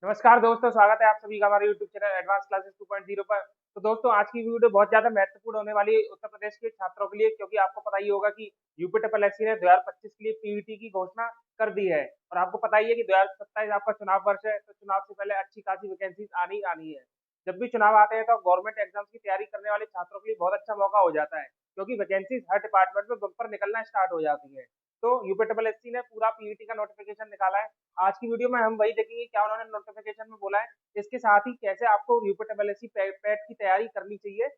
नमस्कार दोस्तों, स्वागत है आप सभी का हमारे यूट्यूब चैनल एडवांस क्लासेस 2.0 पर। तो दोस्तों, आज की वीडियो बहुत ज़्यादा महत्वपूर्ण होने वाली है उत्तर प्रदेश के छात्रों के लिए, क्योंकि आपको पता ही होगा कि यूपी ट्रिपल एससी ने 2025 के लिए पीईटी की घोषणा कर दी है। और आपको पता ही है कि 2027 आपका चुनाव वर्ष है, तो चुनाव से पहले अच्छी खासी वैकेंसीज आनी आनी है। जब भी चुनाव आते हैं तो गवर्नमेंट एग्जाम्स की तैयारी करने वाले छात्रों के लिए बहुत अच्छा मौका हो जाता है, क्योंकि वैकेंसीज हर डिपार्टमेंट में बम्पर निकलना स्टार्ट हो जाती है। तो यूपी ट्रिपल एससी ने पूरा पीईटी का नोटिफिकेशन निकाला है। आज की वीडियो में हम वही देखेंगे क्या उन्होंने नोटिफिकेशन में बोला है, इसके साथ ही कैसे आपको यूपीटेबलएससी पेट की तैयारी करनी चाहिए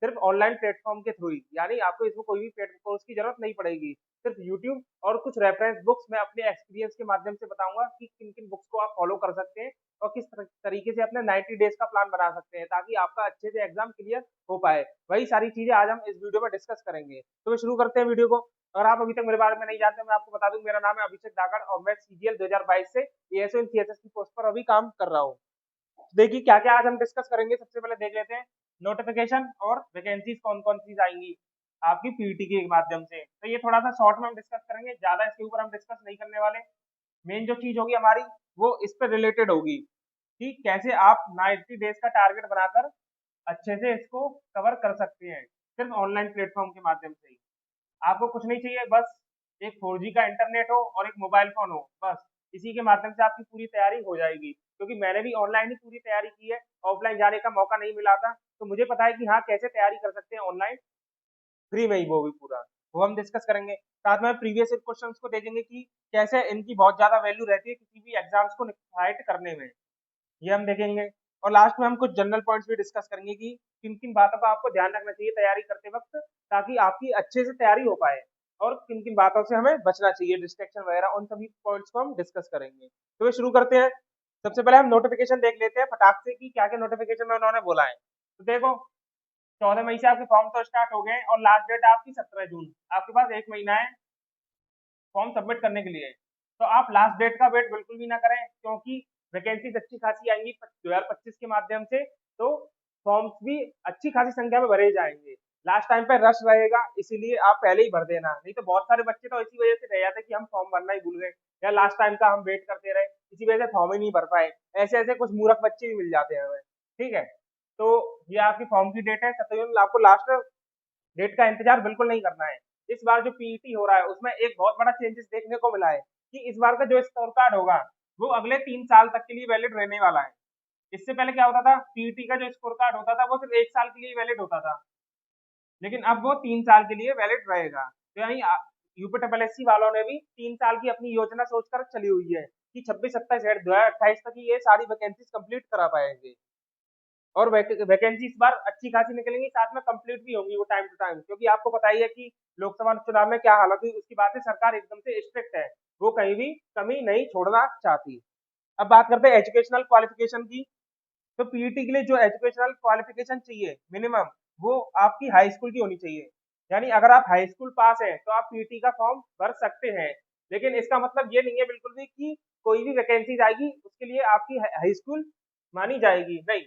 सिर्फ ऑनलाइन प्लेटफॉर्म के थ्रू ही, यानी आपको इसमें कोई भी पेट कोर्स की जरूरत नहीं पड़ेगी। सिर्फ यूट्यूब और कुछ रेफरेंस बुक्स मैं अपने एक्सपीरियंस के माध्यम से बताऊंगा कि किन किन बुक्स को आप फॉलो कर सकते हैं और किस तरीके से अपने 90 डेज का प्लान बना सकते हैं, ताकि आपका अच्छे से एग्जाम क्लियर हो पाए। वही सारी चीजें आज हम इस वीडियो में डिस्कस करेंगे। तो शुरू करते हैं वीडियो को। अगर आप अभी तक मेरे बारे में नहीं जानते, मैं आपको बता दूं, मेरा नाम है अभिषेक धाकड़ और मैं सीजीएल 2022 से एएसओ इन सीएचएस की पोस्ट पर अभी काम कर रहा हूँ। देखिए क्या क्या आज हम डिस्कस करेंगे। सबसे पहले देख लेते हैं नोटिफिकेशन और वैकेंसीज कौन कौन सी आएंगी आपकी पीईटी के माध्यम से। तो ये थोड़ा सा शॉर्ट में हम डिस्कस करेंगे, ज्यादा इसके ऊपर हम डिस्कस नहीं करने वाले। मेन जो चीज होगी हमारी वो इस पर रिलेटेड होगी कि कैसे आप 90 डेज का टारगेट बनाकर अच्छे से इसको कवर कर सकते हैं सिर्फ ऑनलाइन प्लेटफॉर्म के माध्यम से ही। आपको कुछ नहीं चाहिए, बस एक 4G का इंटरनेट हो और एक मोबाइल फोन हो, बस इसी के माध्यम से आपकी पूरी तैयारी हो जाएगी। क्योंकि मैंने भी ऑनलाइन ही पूरी तैयारी की है, ऑफलाइन जाने का मौका नहीं मिला था, तो मुझे पता है कि हाँ कैसे तैयारी कर सकते हैं ऑनलाइन फ्री में ही, वो भी पूरा वो हम डिस्कस करेंगे। साथ में प्रीवियस क्वेश्चंस को देखेंगे कि कैसे इनकी बहुत ज्यादा वैल्यू रहती है किसी भी एग्जाम्स को फाइट करने में, ये हम देखेंगे। और लास्ट में हम कुछ जनरल पॉइंट्स भी डिस्कस करेंगे कि किन किन बातों का आपको ध्यान रखना चाहिए तैयारी करते वक्त, ताकि आपकी अच्छे से तैयारी हो पाए, और किन किन बातों से हमें बचना चाहिए, डिस्ट्रैक्शन वगैरह, उन सभी पॉइंट्स को हम डिस्कस करेंगे। तो ये शुरू करते हैं। सबसे पहले हम नोटिफिकेशन देख लेते हैं फटाक से कि क्या क्या नोटिफिकेशन में उन्होंने बोला है। तो देखो, 14 मई से आपके फॉर्म तो स्टार्ट हो गए हैं और लास्ट डेट आपकी 17 जून। आपके पास एक महीना है फॉर्म सबमिट करने के लिए। तो आप लास्ट डेट का वेट बिल्कुल भी ना करें, क्योंकि वैकेंसीज अच्छी खासी आएंगी 2025 के माध्यम से। तो फॉर्म्स भी अच्छी खासी संख्या में भरे जाएंगे। लास्ट टाइम पे रश रहेगा, इसीलिए आप पहले ही भर देना, नहीं तो बहुत सारे बच्चे तो इसी वजह से रह जाते कि हम फॉर्म भरना ही भूल गए या लास्ट टाइम का हम वेट करते रहे, इसी वजह से फॉर्म ही नहीं भर पाए। ऐसे ऐसे कुछ मूर्ख बच्चे भी मिल जाते हैं हमें। ठीक है, तो ये आपकी फॉर्म की डेट है 17 जून। आपको लास्ट डेट का इंतजार बिल्कुल नहीं करना है। इस बार जो पीईटी हो रहा है उसमें एक बहुत बड़ा चेंजेस देखने को मिला है कि इस बार का जो स्कोर कार्ड होगा वो अगले 3 साल तक के लिए वैलिड रहने वाला है। इससे पहले क्या होता था, पीईटी का जो स्कोर कार्ड होता था वो सिर्फ 1 साल के लिए वैलिड होता था, लेकिन अब वो 3 साल के लिए वैलिड रहेगा। तो यानी यूपी ट्रिपल एससी वालों ने भी 3 साल की अपनी योजना सोचकर चली हुई है कि 26, 27, 2028 तक ही ये सारी वैकेंसीज कंप्लीट करा पाएंगे। और वैकेंसी इस बार अच्छी खासी निकलेंगी, साथ में कंप्लीट भी होंगी वो टाइम टू टाइम, क्योंकि आपको पता ही है कि लोकसभा चुनाव में क्या हालत हुई, उसकी बात है सरकार एकदम से स्ट्रिक्ट है, वो कहीं भी कमी नहीं छोड़ना चाहती। अब बात करते हैं एजुकेशनल क्वालिफिकेशन की। तो पीईटी के लिए जो एजुकेशनल क्वालिफिकेशन चाहिए मिनिमम, वो आपकी हाई स्कूल की होनी चाहिए। यानी अगर आप हाई स्कूल पास है तो आप पीईटी का फॉर्म भर सकते हैं, लेकिन इसका मतलब ये नहीं है बिल्कुल भी कि कोई भी वैकेंसी आएगी उसके लिए आपकी हाई स्कूल मानी जाएगी, नहीं।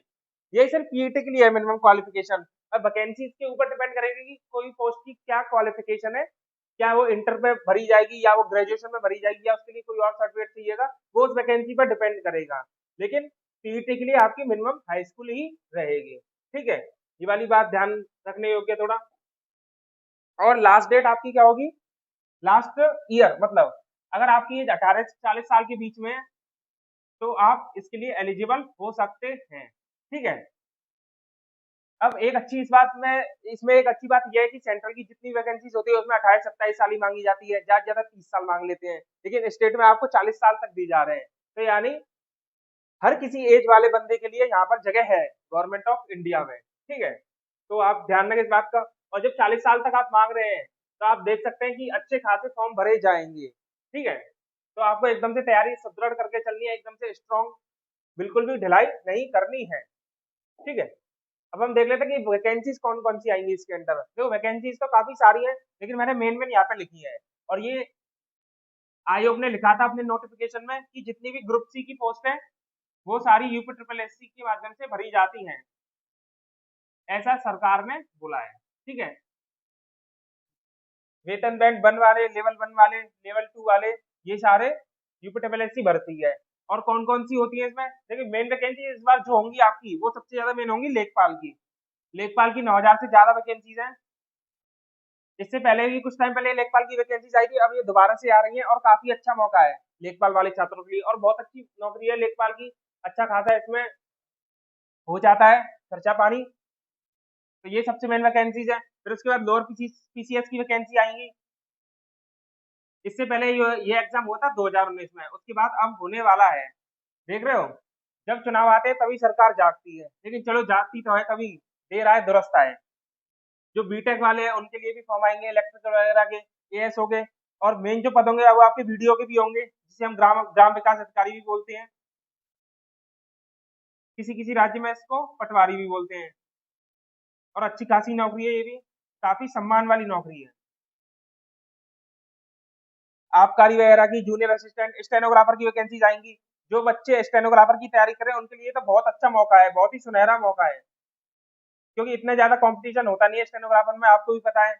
ये सिर्फ पीईटी के लिए है मिनिमम क्वालिफिकेशन। अब वैकेंसी के ऊपर डिपेंड करेगी कि कोई पोस्ट की क्या क्वालिफिकेशन है, क्या वो इंटर में भरी जाएगी या वो ग्रेजुएशन में भरी जाएगी या उसके लिए कोई और सर्टिफिकेट चाहिएगा, वो उस वैकेंसी पर डिपेंड करेगा। लेकिन पीईटी के लिए आपकी मिनिमम हाई स्कूल ही रहेगी। ठीक है, ये वाली बात ध्यान रखने योग्य थोड़ा। और लास्ट डेट आपकी क्या होगी, लास्ट ईयर, मतलब अगर आपकी एज 18 से 40 साल के बीच में है तो आप इसके लिए एलिजिबल हो सकते हैं। ठीक है, अब एक अच्छी इस बात में, इसमें एक अच्छी बात यह है कि सेंट्रल की जितनी वैकेंसीज होती है उसमें 28-27 साल ही मांगी जाती है, ज्यादा ज्यादा 30 साल मांग लेते हैं, लेकिन स्टेट में आपको 40 साल तक दी जा रहे हैं। तो यानी हर किसी एज वाले बंदे के लिए यहाँ पर जगह है गवर्नमेंट ऑफ इंडिया में। ठीक है, तो आप ध्यान रखें इस बात का। और जब 40 साल तक आप मांग रहे हैं तो आप देख सकते हैं कि अच्छे खासे फॉर्म भरे जाएंगे। ठीक है, तो आपको एकदम से तैयारी सुदृढ़ करके चलनी है, एकदम से स्ट्रॉन्ग बिल्कुल भी ढिलाई नहीं करनी है। ठीक है, अब हम देख लेते हैं कि वैकेंसीज कौन कौन सी आएंगी इसके अंदर। देखो वैकेंसीज तो काफी सारी है, लेकिन मैंने मेन मेन यहाँ पे लिखी है। और ये आयोग ने लिखा था अपने नोटिफिकेशन में कि जितनी भी ग्रुप सी की पोस्ट है वो सारी यूपी ट्रिपल एससी के माध्यम से भरी जाती हैं, ऐसा सरकार ने बोला है। ठीक है, वेतन बैंड 1 वाले, लेवल 1 वाले, लेवल 2 वाले, ये सारे यूपी ट्रिपल एससी भरती है। और कौन कौन सी होती है इसमें, देखिए मेन वैकेंसी इस बार जो होंगी आपकी वो सबसे ज्यादा मेन होंगी लेखपाल की। लेखपाल की 9,000 से ज्यादा वैकेंसीज हैं। इससे पहले भी कुछ टाइम पहले लेखपाल की वैकेंसीज आई थी, अब ये दोबारा से आ रही है और काफी अच्छा मौका है लेखपाल वाले छात्रों के लिए और बहुत अच्छी नौकरी है लेखपाल की। अच्छा खासा इसमें हो जाता है खर्चा पानी। तो ये सबसे मेन वैकेंसीज है। फिर उसके बाद लोअर पीसीएस की वैकेंसी आएंगी। इससे पहले ये एग्जाम हुआ था 2019 में, उसके बाद अब होने वाला है। देख रहे हो, जब चुनाव आते हैं तभी सरकार जागती है, लेकिन चलो जागती तो है, कभी देर आए दुरुस्त आए। जो बीटेक वाले हैं उनके लिए भी फॉर्म आएंगे इलेक्ट्रिकल वगैरह के, एएस हो गए। और मेन जो पद होंगे वो आपके वीडियो के भी होंगे, जिसे हम ग्राम ग्राम विकास अधिकारी भी बोलते हैं, किसी किसी राज्य में इसको पटवारी भी बोलते हैं। और अच्छी खासी नौकरी है, ये भी काफी सम्मान वाली नौकरी है। आबकारी वगैरह की, जूनियर असिस्टेंट, स्टेनोग्राफर की वैकेंसीज आएंगी। जो बच्चे स्टेनोग्राफर की तैयारी कर रहे हैं उनके लिए तो बहुत अच्छा मौका है, बहुत ही सुनहरा मौका है, क्योंकि इतना ज्यादा कंपटीशन होता नहीं है स्टेनोग्राफर में, आपको भी पता है।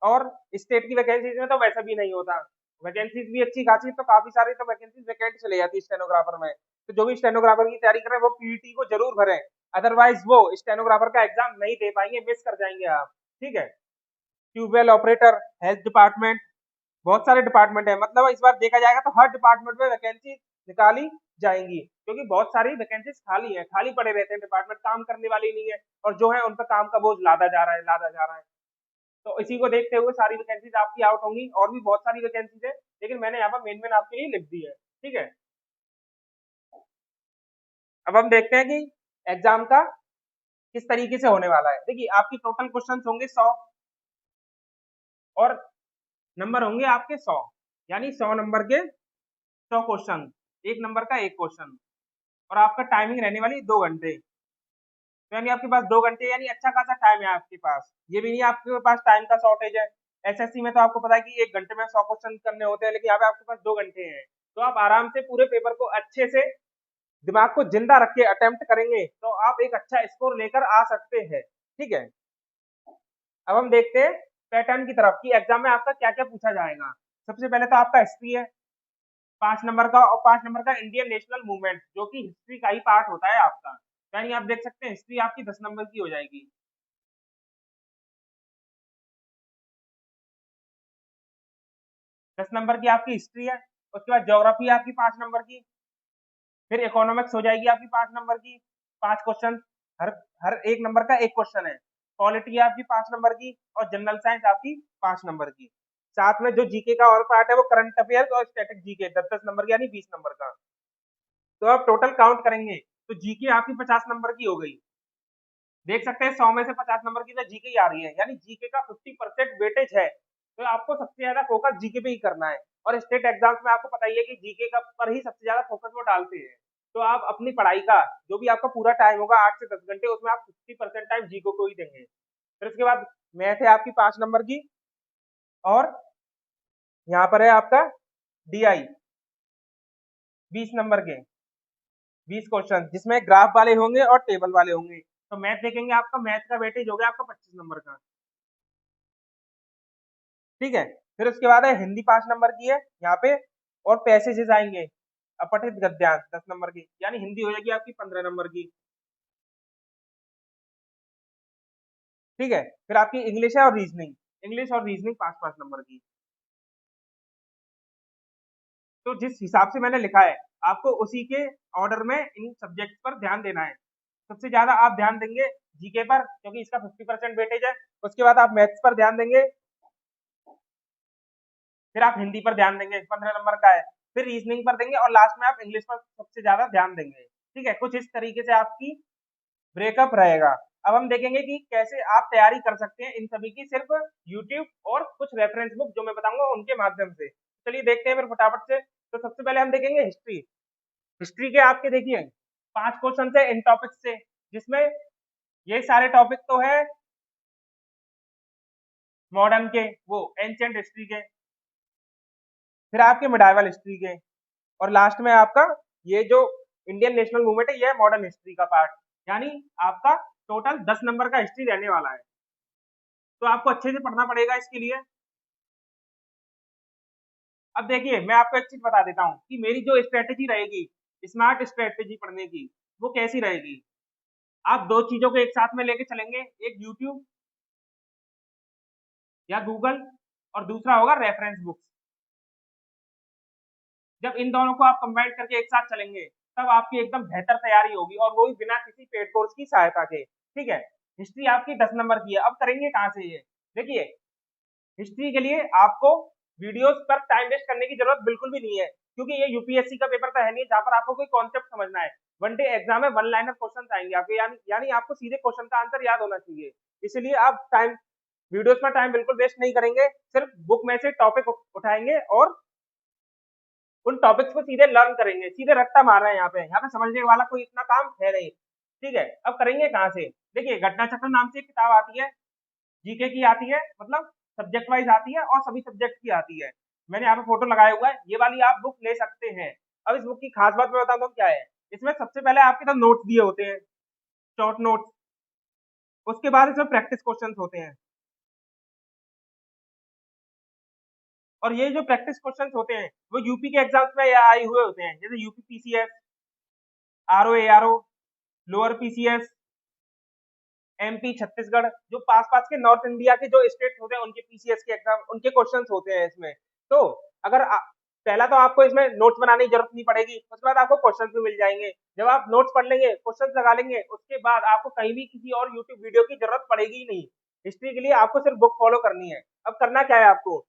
और स्टेट की वैकेंसीज में तो वैसा भी नहीं होता। वैकेंसीज भी अच्छी खासी, तो काफी सारी तो वैकेंसीज वैकेंट चले जाती है स्टेनोग्राफर में। तो जो भी स्टेनोग्राफर की तैयारी कर रहे हैं वो पीईटी को जरूर भरें, अदरवाइज वो स्टेनोग्राफर का एग्जाम नहीं दे पाएंगे, मिस कर जाएंगे आप। ठीक है। ट्यूबवेल ऑपरेटर, हेल्थ डिपार्टमेंट, बहुत सारे डिपार्टमेंट है, मतलब इस बार देखा जाएगा तो हर डिपार्टमेंट में वैकेंसी निकाली जाएंगी, क्योंकि बहुत सारी वैकेंसीज खाली है, खाली पड़े रहते हैं डिपार्टमेंट, काम करने वाली नहीं है। और जो है उन पर काम का बोझ लादा जा रहा है, लादा जा रहा है। तो इसी को देखते हुए सारी वैकेंसीज आपकी आउट होंगी, और भी बहुत सारी वैकेंसीज है, लेकिन मैंने यहाँ पर मेन मेन आपके लिए लिख दी है। ठीक है। अब हम देखते हैं कि एग्जाम का किस तरीके से होने वाला है। देखिए आपकी टोटल क्वेश्चन होंगे 100 और नंबर होंगे आपके 100, यानी 100 नंबर के 100 क्वेश्चन, एक नंबर का एक क्वेश्चन। और आपका टाइमिंग रहने वाली 2 घंटे। तो यानी आपके पास 2 घंटे, यानी अच्छा खासा टाइम है आपके पास, ये भी नहीं आपके पास टाइम का शॉर्टेज है। एसएससी में तो आपको पता है कि 1 घंटे में 100 क्वेश्चन करने होते हैं, लेकिन यहाँ पे आपके पास 2 घंटे हैं। तो आप आराम से पूरे पेपर को अच्छे से दिमाग को जिंदा रख के अटेम्प्ट करेंगे तो आप एक अच्छा स्कोर लेकर आ सकते हैं। ठीक है। अब हम देखते हैं पैटर्न की तरफ कि एग्जाम में आपका क्या क्या पूछा जाएगा। सबसे पहले तो आपका हिस्ट्री है 5 नंबर का, और 5 नंबर का इंडियन नेशनल मूवमेंट, जो कि हिस्ट्री का ही पार्ट होता है आपका। यानी आप देख सकते हैं हिस्ट्री आपकी 10 नंबर की हो जाएगी। 10 नंबर की आपकी हिस्ट्री है। उसके बाद ज्योग्राफी आपकी 5 नंबर की। फिर इकोनॉमिक्स हो जाएगी आपकी 5 नंबर की, 5 क्वेश्चन, हर हर 1 नंबर का एक क्वेश्चन है। पॉलिटी है आपकी 5 नंबर की, और जनरल साइंस आपकी 5 नंबर की। साथ में जो जीके का और पार्ट है वो करंट अफेयर्स और स्टैटिक जीके 10-10 नंबर यानी 20 नंबर का। तो आप टोटल काउंट करेंगे तो जीके आपकी 50 नंबर की हो गई। देख सकते हैं 100 में से 50 नंबर की तो जीके ही आ रही है, यानी जीके का 50% वेटेज है। तो आपको सबसे ज्यादा फोकस जीके पे ही करना है। और स्टेट एग्जाम्स में आपको पता ही है कि जीके का पर ही सबसे ज्यादा फोकस वो डालते हैं। तो आप अपनी पढ़ाई का जो भी आपका पूरा टाइम होगा 8 से 10 घंटे, उसमें आप 50% टाइम जीके को ही देंगे। फिर उसके बाद मैथ है आपकी 5 नंबर की, और यहाँ पर है आपका डीआई 20 नंबर के 20 क्वेश्चन, जिसमें ग्राफ वाले होंगे और टेबल वाले होंगे। तो मैथ देखेंगे, आपका मैथ का वेटेज हो गया आपका 25 नंबर का। ठीक है। फिर उसके बाद है हिंदी 5 नंबर की है यहाँ पे, और पैसेजेस आएंगे अपठित गद्यांश 10 नंबर की, यानी हिंदी हो जाएगी आपकी 15 नंबर की। ठीक है। फिर आपकी इंग्लिश है और रीजनिंग, इंग्लिश और रीजनिंग 5-5 नंबर की। तो जिस हिसाब से मैंने लिखा है आपको उसी के ऑर्डर में इन सब्जेक्ट पर ध्यान देना है। सबसे ज्यादा आप ध्यान देंगे जीके पर, क्योंकि इसका 50% वेटेज है। उसके बाद आप मैथ्स पर ध्यान देंगे। फिर आप हिंदी पर ध्यान देंगे, 15 नंबर का है। फिर रीजनिंग पर देंगे, और लास्ट में आप इंग्लिश पर सबसे ज्यादा ध्यान देंगे। ठीक है। कुछ इस तरीके से आपकी ब्रेकअप रहेगा। अब हम देखेंगे कि कैसे आप तैयारी कर सकते हैं इन सभी की, सिर्फ यूट्यूब और कुछ रेफरेंस बुक जो मैं बताऊंगा उनके माध्यम से। चलिए देखते हैं फिर फटाफट से। तो सबसे पहले हम देखेंगे हिस्ट्री। हिस्ट्री के आपके देखिए 5 क्वेश्चन है इन टॉपिक से, जिसमें ये सारे टॉपिक तो है मॉडर्न के, वो एंशिएंट हिस्ट्री के, फिर आपके मिडाइवल हिस्ट्री के, और लास्ट में आपका ये जो इंडियन नेशनल मूवमेंट है ये मॉडर्न हिस्ट्री का पार्ट। यानी आपका टोटल 10 नंबर का हिस्ट्री रहने वाला है। तो आपको अच्छे से पढ़ना पड़ेगा इसके लिए। अब देखिए मैं आपको एक चीज बता देता हूँ कि मेरी जो स्ट्रेटेजी रहेगी स्मार्ट स्ट्रेटेजी पढ़ने की, वो कैसी रहेगी? आप दो चीजों को एक साथ में लेके चलेंगे, एक यूट्यूब या गूगल और दूसरा होगा रेफरेंस बुक्स। जब इन दोनों को आप कंबाइन करके एक साथ चलेंगे तब आपकी एकदम बेहतर तैयारी होगी, और वो भी बिना किसी पेड कोर्स की सहायता के। ठीक है, हिस्ट्री आपकी 10 नंबर की है। अब करेंगे कहाँ से ये? देखिए, हिस्ट्री के लिए आपको वीडियोस पर टाइम वेस्ट करने की जरूरत बिल्कुल भी नहीं है, क्योंकि ये यूपीएससी का पेपर तो है नहीं जहां पर आपको कोई कॉन्सेप्ट समझना है। वन डे एग्जाम में वन लाइनर क्वेश्चन आएंगे आपके, यानी आपको सीधे क्वेश्चन का आंसर याद होना चाहिए। इसलिए आप टाइम वीडियोस पर टाइम बिल्कुल वेस्ट नहीं करेंगे, सिर्फ बुक में से टॉपिक उठाएंगे और उन टॉपिक्स को सीधे लर्न करेंगे। सीधे रट्टा मार रहे हैं यहाँ पे समझने वाला कोई इतना काम है नहीं। ठीक है, अब करेंगे कहाँ से? देखिए, घटना चक्र नाम से एक किताब आती है, जीके की आती है, मतलब सब्जेक्ट वाइज आती है और सभी सब्जेक्ट की आती है। मैंने यहाँ पे फोटो लगाया हुआ है, ये वाली आप बुक ले सकते हैं। अब इस बुक की खास बात मैं बताता हूँ क्या है। इसमें सबसे पहले आपके तो नोट्स दिए होते हैं, शॉर्ट नोट्स। उसके बाद इसमें प्रैक्टिस क्वेश्चंस होते हैं, और ये जो प्रैक्टिस क्वेश्चंस होते हैं वो यूपी के एग्जाम्स में आए हुए होते हैं, जैसे UP PCS, RO ARO, lower PCS, MP, Chhattisgarh, जो पास पास के नॉर्थ इंडिया के जो स्टेट होते हैं उनके पीसीएस के एग्जाम, उनके क्वेश्चंस होते हैं इसमें। तो अगर पहला तो आपको इसमें नोट्स बनाने की जरूरत नहीं पड़ेगी, उसके बाद आपको क्वेश्चंस भी मिल जाएंगे। जब आप नोट्स पढ़ लेंगे, क्वेश्चंस लगा लेंगे, उसके बाद आपको कहीं भी किसी और यूट्यूब वीडियो की जरूरत पड़ेगी ही नहीं। हिस्ट्री के लिए आपको सिर्फ बुक फॉलो करनी है। अब करना क्या है आपको?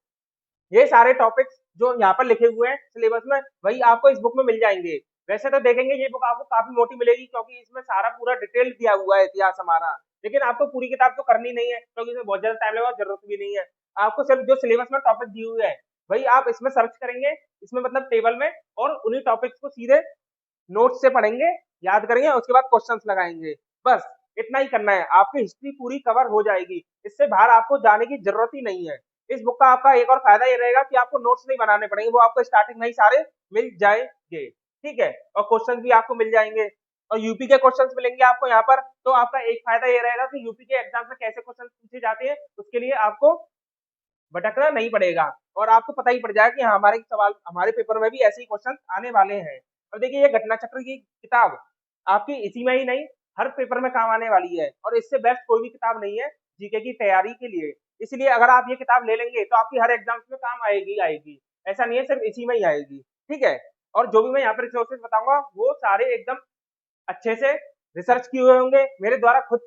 ये सारे टॉपिक्स जो यहाँ पर लिखे हुए हैं सिलेबस में, वही आपको इस बुक में मिल जाएंगे। वैसे तो देखेंगे ये बुक आपको काफी मोटी मिलेगी, क्योंकि इसमें सारा पूरा डिटेल दिया हुआ है इतिहास हमारा। लेकिन आपको पूरी किताब तो करनी नहीं है, क्योंकि इसमें बहुत ज्यादा टाइम लगेगा, जरूरत भी नहीं है। आपको सिर्फ जो सिलेबस में टॉपिक दिए हुए हैं वही आप इसमें सर्च करेंगे, इसमें मतलब टेबल में, और उन्हीं टॉपिक्स को सीधे नोट से पढ़ेंगे, याद करेंगे, उसके बाद क्वेश्चंस लगाएंगे। बस इतना ही करना है, आपकी हिस्ट्री पूरी कवर हो जाएगी। इससे बाहर आपको जाने की जरूरत ही नहीं है। इस बुक का आपका एक और फायदा ये रहेगा कि आपको नोट्स नहीं बनाने पड़ेंगे, वो आपको स्टार्टिंग में ही सारे मिल जाएंगे। ठीक है, और क्वेश्चन भी आपको मिल जाएंगे, और यूपी के क्वेश्चंस मिलेंगे आपको यहाँ पर। तो आपका एक फायदा ये रहेगा कि यूपी के एग्जाम में कैसे क्वेश्चन पूछे जाते हैं, उसके लिए आपको भटकना नहीं पड़ेगा, और आपको पता ही पड़ जाएगा कि हाँ, हमारे सवाल हमारे पेपर में भी ऐसे ही क्वेश्चन आने वाले हैं। अब देखिए, ये घटना चक्र की किताब आपकी इसी में ही नहीं, हर पेपर में काम आने वाली है, और इससे बेस्ट कोई भी किताब नहीं है जीके की तैयारी के लिए। इसलिए अगर आप ये किताब ले लेंगे तो आपकी हर एग्जाम में काम आएगी आएगी, ऐसा नहीं है सिर्फ इसी में ही आएगी। ठीक है, और जो भी मैं यहाँ पर रिसोर्सेज बताऊंगा वो सारे एकदम अच्छे से रिसर्च किए हुए होंगे, मेरे द्वारा खुद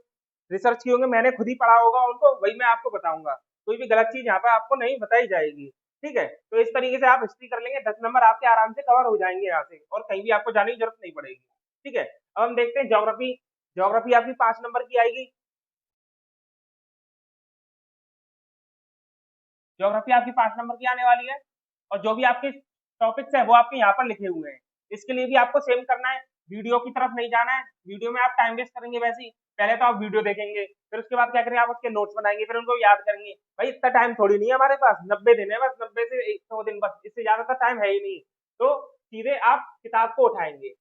रिसर्च किए होंगे, मैंने खुद ही पढ़ा होगा उनको, वही मैं आपको बताऊंगा। कोई भी गलत चीज यहाँ पे आपको नहीं बताई जाएगी। ठीक है, तो इस तरीके से आप हिस्ट्री कर लेंगे, 10 नंबर आपके आराम से कवर हो जाएंगे यहाँ से, और कहीं भी आपको जाने की जरूरत नहीं पड़ेगी। ठीक है, अब हम देखते हैं ज्योग्राफी। ज्योग्राफी आपकी 5 नंबर की आएगी। ज्योग्राफी आपकी 5 नंबर की आने वाली है, और जो भी आपके टॉपिक्स है वो आपके यहाँ पर लिखे हुए हैं। इसके लिए भी आपको सेम करना है, वीडियो की तरफ नहीं जाना है। वीडियो में आप टाइम वेस्ट करेंगे वैसे ही। पहले तो आप वीडियो देखेंगे, फिर उसके बाद क्या करेंगे, आप उसके नोट्स बनाएंगे, फिर उनको याद करेंगे। भाई इतना टाइम थोड़ी नहीं है हमारे पास, 90 दिन है बस, 90 से 100 दिन बस, इससे ज्यादा का टाइम है ही नहीं। तो सीधे आप किताब को उठाएंगे,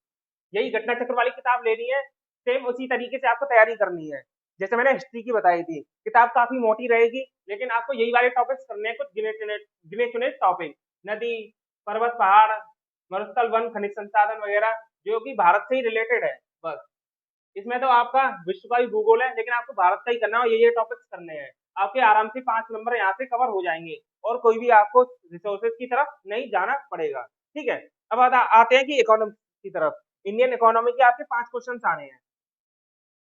यही घटना चक्र वाली किताब लेनी है, सेम उसी तरीके से आपको तैयारी करनी है जैसे मैंने हिस्ट्री की बताई थी। किताब काफी मोटी रहेगी, लेकिन आपको यही वाले टॉपिक्स करने हैं, कुछ गिने चुने टॉपिक, नदी, पर्वत, पहाड़, मरुस्थल, वन, खनिज संसाधन वगैरह, जो कि भारत से ही रिलेटेड है। बस इसमें तो आपका विश्व का ही भूगोल है, लेकिन आपको भारत का ही करना है, और ये टॉपिक्स करने हैं। आपके आराम से 5 नंबर यहाँ से कवर हो जाएंगे, और कोई भी आपको रिसोर्सेज की तरफ नहीं जाना पड़ेगा। ठीक है, अब आते हैं कि इकोनॉमी की तरफ। इंडियन इकोनॉमी के आपके 5 क्वेश्चन आने हैं।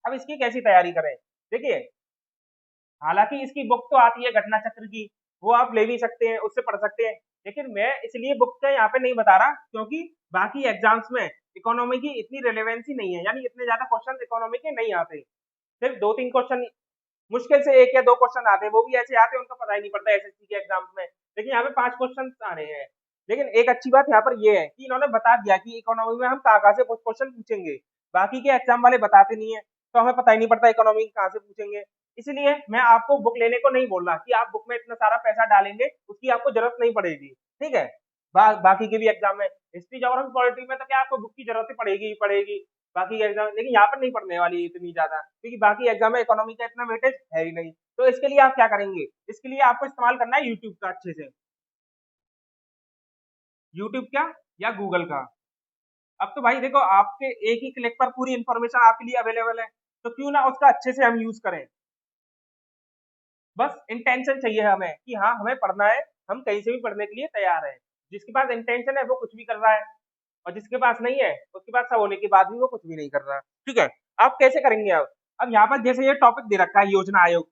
अब इसकी कैसी तैयारी करें? देखिए, हालांकि इसकी बुक तो आती है घटना चक्र की, वो आप ले भी सकते हैं, उससे पढ़ सकते हैं। लेकिन मैं इसलिए बुक का यहाँ पे नहीं बता रहा, क्योंकि बाकी एग्जाम्स में इकोनॉमी की इतनी रिलेवेंसी नहीं है, यानी इतने ज्यादा क्वेश्चन इकोनॉमी के नहीं आते। सिर्फ 2-3 क्वेश्चन, मुश्किल से 1 या 2 क्वेश्चन आते हैं, वो भी ऐसे आते हैं उनका पता ही नहीं पड़ता एसएससी के एग्जाम्स में। लेकिन यहाँ पे 5 क्वेश्चन आ रहे हैं। लेकिन एक अच्छी बात यहाँ पर ये है कि इन्होंने बता दिया कि इकोनॉमी में हम कहाँ से क्वेश्चन पूछेंगे। बाकी के एग्जाम वाले बताते नहीं है, तो हमें पता ही नहीं पड़ता इकोनॉमी कहाँ से पूछेंगे। इसलिए मैं आपको बुक लेने को नहीं बोल रहा कि आप बुक में इतना सारा पैसा डालेंगे, उसकी आपको जरूरत नहीं पड़ेगी। ठीक है, बाकी के भी एग्जाम में, हिस्ट्री, ज्योग्राफी, पॉलिटी में तो क्या आपको बुक की जरूरत ही पड़ेगी ही पड़ेगी, बाकी एग्जाम, लेकिन यहाँ पर नहीं पढ़ने वाली इतनी ज्यादा, क्योंकि बाकी एग्जाम में इकोनॉमी का इतना वेटेज है ही नहीं। तो इसके लिए आप क्या करेंगे? इसके लिए आपको इस्तेमाल करना है यूट्यूब का अच्छे से। यूट्यूब क्या, या गूगल का। अब तो भाई देखो आपके एक ही क्लिक पर पूरी इन्फॉर्मेशन आपके लिए अवेलेबल है, तो क्यों ना उसका अच्छे से हम यूज करें। बस इंटेंशन चाहिए हमें कि हाँ हमें पढ़ना है, हम कहीं से भी पढ़ने के लिए तैयार हैं। जिसके पास इंटेंशन है वो कुछ भी कर रहा है, और जिसके पास नहीं है उसके पास सब होने के बाद भी वो कुछ भी नहीं कर रहा। ठीक है, आप कैसे करेंगे? अब यहाँ पर जैसे ये टॉपिक दे रखा है योजना आयोग।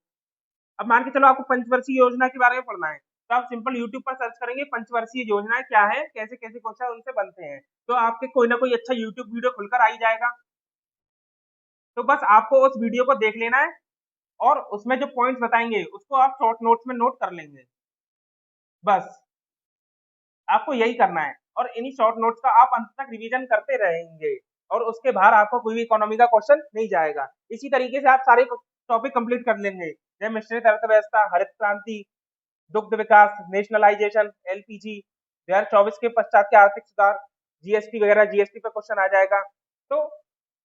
अब मान के चलो आपको पंचवर्षीय योजना के बारे में पढ़ना है, तो आप सिंपल यूट्यूब पर सर्च करेंगे पंचवर्षीय योजनाएं क्या है, कैसे कैसे क्वेश्चन उनसे बनते हैं, तो आपके कोई ना कोई अच्छा यूट्यूब वीडियो खुलकर आ ही जाएगा। तो बस आपको उस वीडियो को देख लेना है, और उसमें जो पॉइंट्स बताएंगे उसको आप शॉर्ट नोट्स में नोट कर लेंगे। बस आपको यही करना है, और इन्हीं शॉर्ट नोट्स का आप अंत तक रिवीजन करते रहेंगे, और उसके बाहर आपको कोई भी इकोनॉमी का क्वेश्चन नहीं जाएगा। इसी तरीके से आप सारे टॉपिक कंप्लीट कर लेंगे, जैसे मिश्रित अर्थव्यवस्था, हरित क्रांति, दुग्ध विकास, नेशनलाइजेशन, एलपीजी, 2024 के पश्चात के आर्थिक सुधार, जीएसटी वगैरह, जीएसटी पे क्वेश्चन आ जाएगा। तो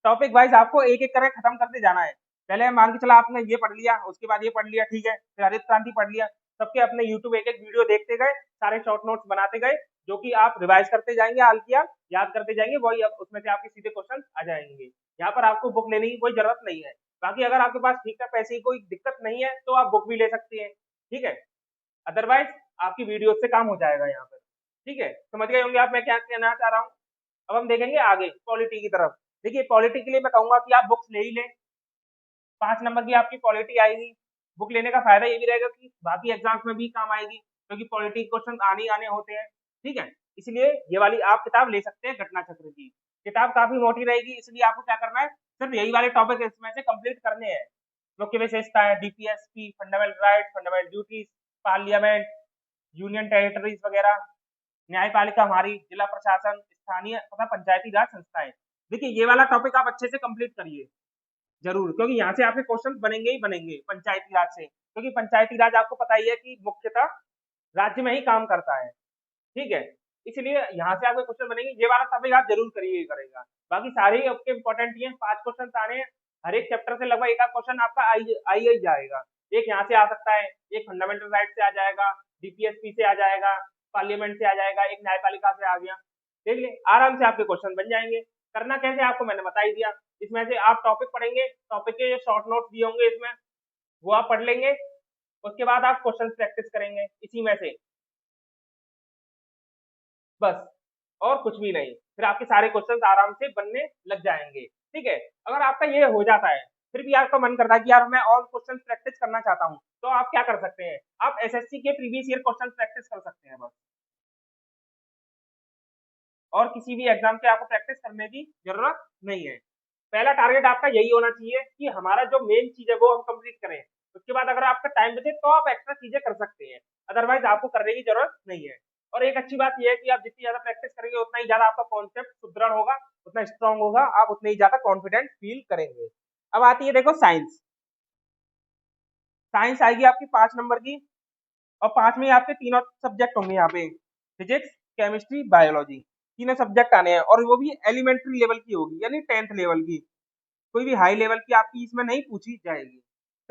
टॉपिक वाइज आपको एक एक करके खत्म करते जाना है। पहले मान के चला आपने ये पढ़ लिया, उसके बाद ये पढ़ लिया, ठीक है, फिर हरित क्रांति पढ़ लिया, सबके अपने यूट्यूब एक एक वीडियो देखते गए, सारे शॉर्ट नोट्स बनाते गए, जो कि आप रिवाइज करते जाएंगे, हाल किया याद करते जाएंगे, वही अब उसमें से आपके सीधे क्वेश्चन आ जाएंगे। यहाँ पर आपको बुक लेने की कोई जरूरत नहीं है। बाकी अगर आपके पास ठीक है पैसे की कोई दिक्कत नहीं है तो आप बुक भी ले सकते हैं, ठीक है। अदरवाइज आपकी वीडियो से काम हो जाएगा यहाँ पर। ठीक है, समझ गए होंगे आप मैं क्या कहना चाह रहा हूँ। अब हम देखेंगे आगे पॉलिटी की तरफ। देखिए पॉलिटी के लिए मैं कहूंगा कि आप बुक्स ले ही लें, 5 नंबर की आपकी पॉलिटी आएगी। बुक लेने का फायदा ये भी रहेगा कि बाकी एग्जाम्स में भी काम आएगी, क्योंकि पॉलिटी क्वेश्चन आने ही आने होते हैं। ठीक है, इसलिए ये वाली आप किताब ले सकते हैं, घटना चक्र की किताब काफी मोटी रहेगी, इसलिए आपको क्या करना है, सिर्फ यही वाले टॉपिक इसमें से कंप्लीट करने हैं। मुख्य विशेषता है DPSP, fundamental right, fundamental duties, parliament, union territories वगैरह, न्यायपालिका हमारी, जिला प्रशासन, स्थानीय तथा पंचायती राज संस्थाएं। देखिए ये वाला टॉपिक आप अच्छे से कंप्लीट करिए जरूर, क्योंकि यहाँ से आपके क्वेश्चन बनेंगे ही बनेंगे पंचायती राज से, क्योंकि पंचायती राज आपको पता ही है कि मुख्यतः राज्य में ही काम करता है। ठीक है, इसलिए यहाँ से आपके क्वेश्चन बनेंगे, ये वाला टॉपिक आप जरूर करिए करेगा। बाकी सारे ही आपके इंपॉर्टेंट ही हैं, 5 क्वेश्चन आने हैं हर एक चैप्टर से, लगभग एक आध क्वेश्चन आपका आई ही जाएगा। एक यहाँ से आ सकता है, एक फंडामेंटल राइट से आ जाएगा, डीपीएसपी से आ जाएगा, पार्लियामेंट से आ जाएगा, एक न्यायपालिका से आ गया। देख लिए आराम से आपके क्वेश्चन बन जाएंगे। करना कैसे आपको मैंने बता ही दिया। इसमें से आप टॉपिक पढ़ेंगे, टॉपिक के शॉर्ट नोट्स दिए होंगे इसमें, वो आप पढ़ लेंगे। उसके बाद आप क्वेश्चन प्रैक्टिस करेंगे इसी में से, बस और कुछ भी नहीं। फिर आपके सारे क्वेश्चन आराम से बनने लग जाएंगे। ठीक है, अगर आपका ये हो जाता है फिर भी आपका मन करता है कि यार मैं और क्वेश्चन प्रैक्टिस करना चाहता हूँ, तो आप क्या कर सकते हैं, आप एसएससी के प्रीवियस ईयर क्वेश्चन प्रैक्टिस कर सकते हैं बस। और किसी भी एग्जाम के आपको प्रैक्टिस करने की जरूरत नहीं है। पहला टारगेट आपका यही होना चाहिए कि हमारा जो मेन चीज है वो हम कंप्लीट करें। उसके बाद अगर आपका टाइम बचे तो आप एक्स्ट्रा चीजें कर सकते हैं, अदरवाइज आपको करने की जरूरत नहीं है। और एक अच्छी बात यह है कि आप जितनी ज्यादा प्रैक्टिस करेंगे उतना ही ज्यादा आपका कॉन्सेप्ट सुदृढ़ होगा, उतना स्ट्रांग होगा, आप उतने ही ज्यादा कॉन्फिडेंट फील करेंगे। अब आती है देखो साइंस। साइंस आएगी आपकी 5 नंबर की, और 5 में ही आपके तीनों सब्जेक्ट होंगे यहाँ पे, फिजिक्स, केमिस्ट्री, बायोलॉजी, तीनों सब्जेक्ट आने हैं, और वो भी एलिमेंट्री लेवल की होगी, यानी 10th लेवल की। कोई भी हाई लेवल की आपकी इसमें नहीं पूछी जाएगी।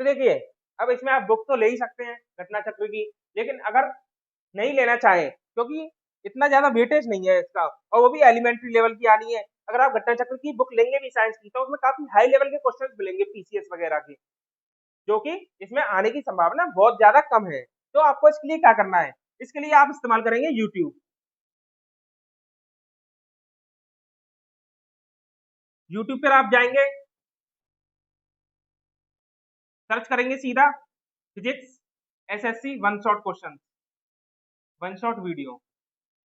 तो देखिए अब इसमें आप बुक तो ले ही सकते हैं घटना चक्र की, लेकिन अगर नहीं लेना चाहें, क्योंकि इतना ज्यादा वेटेज नहीं है इसका, और वो भी एलिमेंट्री लेवल की आनी है। अगर आप घटना चक्र की बुक लेंगे भी साइंस की, तो उसमें काफी हाई लेवल के क्वेश्चन मिलेंगे पीसीएस वगैरह के, जो कि इसमें आने की संभावना बहुत ज्यादा कम है। तो आपको इसके लिए क्या करना है, इसके लिए आप इस्तेमाल करेंगे यूट्यूब। यूट्यूब पर आप जाएंगे, सर्च करेंगे सीधा physics SSC one shot question, one shot video,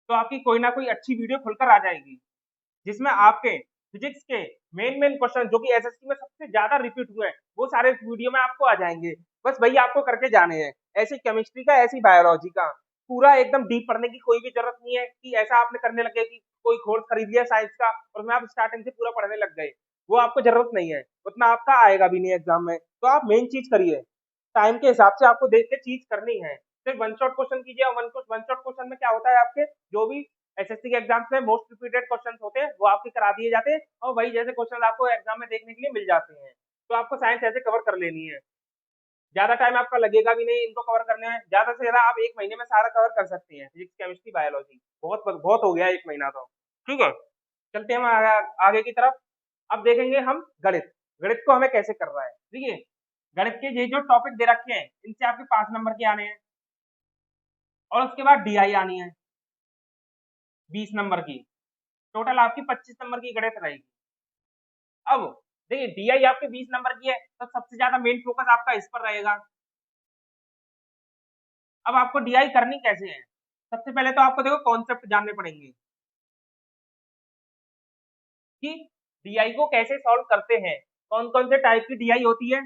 तो आपकी कोई ना कोई अच्छी वीडियो खुलकर आ जाएगी, जिसमें आपके फिजिक्स के मेन क्वेश्चन जो कि एसएससी में सबसे ज्यादा रिपीट हुए हैं, वो सारे इस वीडियो में आपको आ जाएंगे। बस वही आपको करके जाने हैं, ऐसी केमिस्ट्री का ऐसी बायोलॉजी का, पूरा एकदम डीप पढ़ने की कोई भी जरूरत नहीं है कि ऐसा आपने करने लगे कि कोई कोर्स खरीद लिया साइंस का और उसमें आप स्टार्टिंग से पूरा पढ़ने लग गए। वो आपको जरूरत नहीं है, उतना आपका आएगा भी नहीं एग्जाम में। तो आप मेन चीज करिए, टाइम के हिसाब से आपको देख के चीज करनी है। सिर्फ वन शॉट क्वेश्चन कीजिए, वन शॉट क्वेश्चन में क्या होता है, आपके जो भी एसएससी के एग्जाम्स में मोस्ट रिपीटेड क्वेश्चन होते हैं वो आपके करा दिए जाते हैं, और वही जैसे क्वेश्चन आपको एग्जाम में देखने के लिए मिल जाते हैं। तो आपको साइंस ऐसे कवर कर लेनी है, ज्यादा टाइम आपका लगेगा भी नहीं इनको कवर करने में। ज्यादा से ज्यादा आप 1 महीने में सारा कवर कर सकते हैं, फिजिक्स केमिस्ट्री बायोलॉजी। बहुत बहुत हो गया 1 महीना तो। ठीक है, चलते हैं हम आगे की तरफ। अब देखेंगे हम गणित। गणित को हमें कैसे कर रहा है, देखिए गणित के ये जो टॉपिक दे रखे हैं इनसे आपके 5 नंबर के आने हैं, और उसके बाद डीआई आनी है 20 नंबर की। टोटल आपकी 25 नंबर की गणित रहेगी। अब देखिए डीआई आपके 20 नंबर की है, तो सबसे ज्यादा मेन फोकस आपका इस पर रहेगा। अब आपको डीआई करनी कैसे है, सबसे पहले तो आपको देखो कॉन्सेप्ट जानने पड़ेंगे कि डीआई को कैसे सॉल्व करते हैं, कौन कौन से टाइप की डीआई होती है,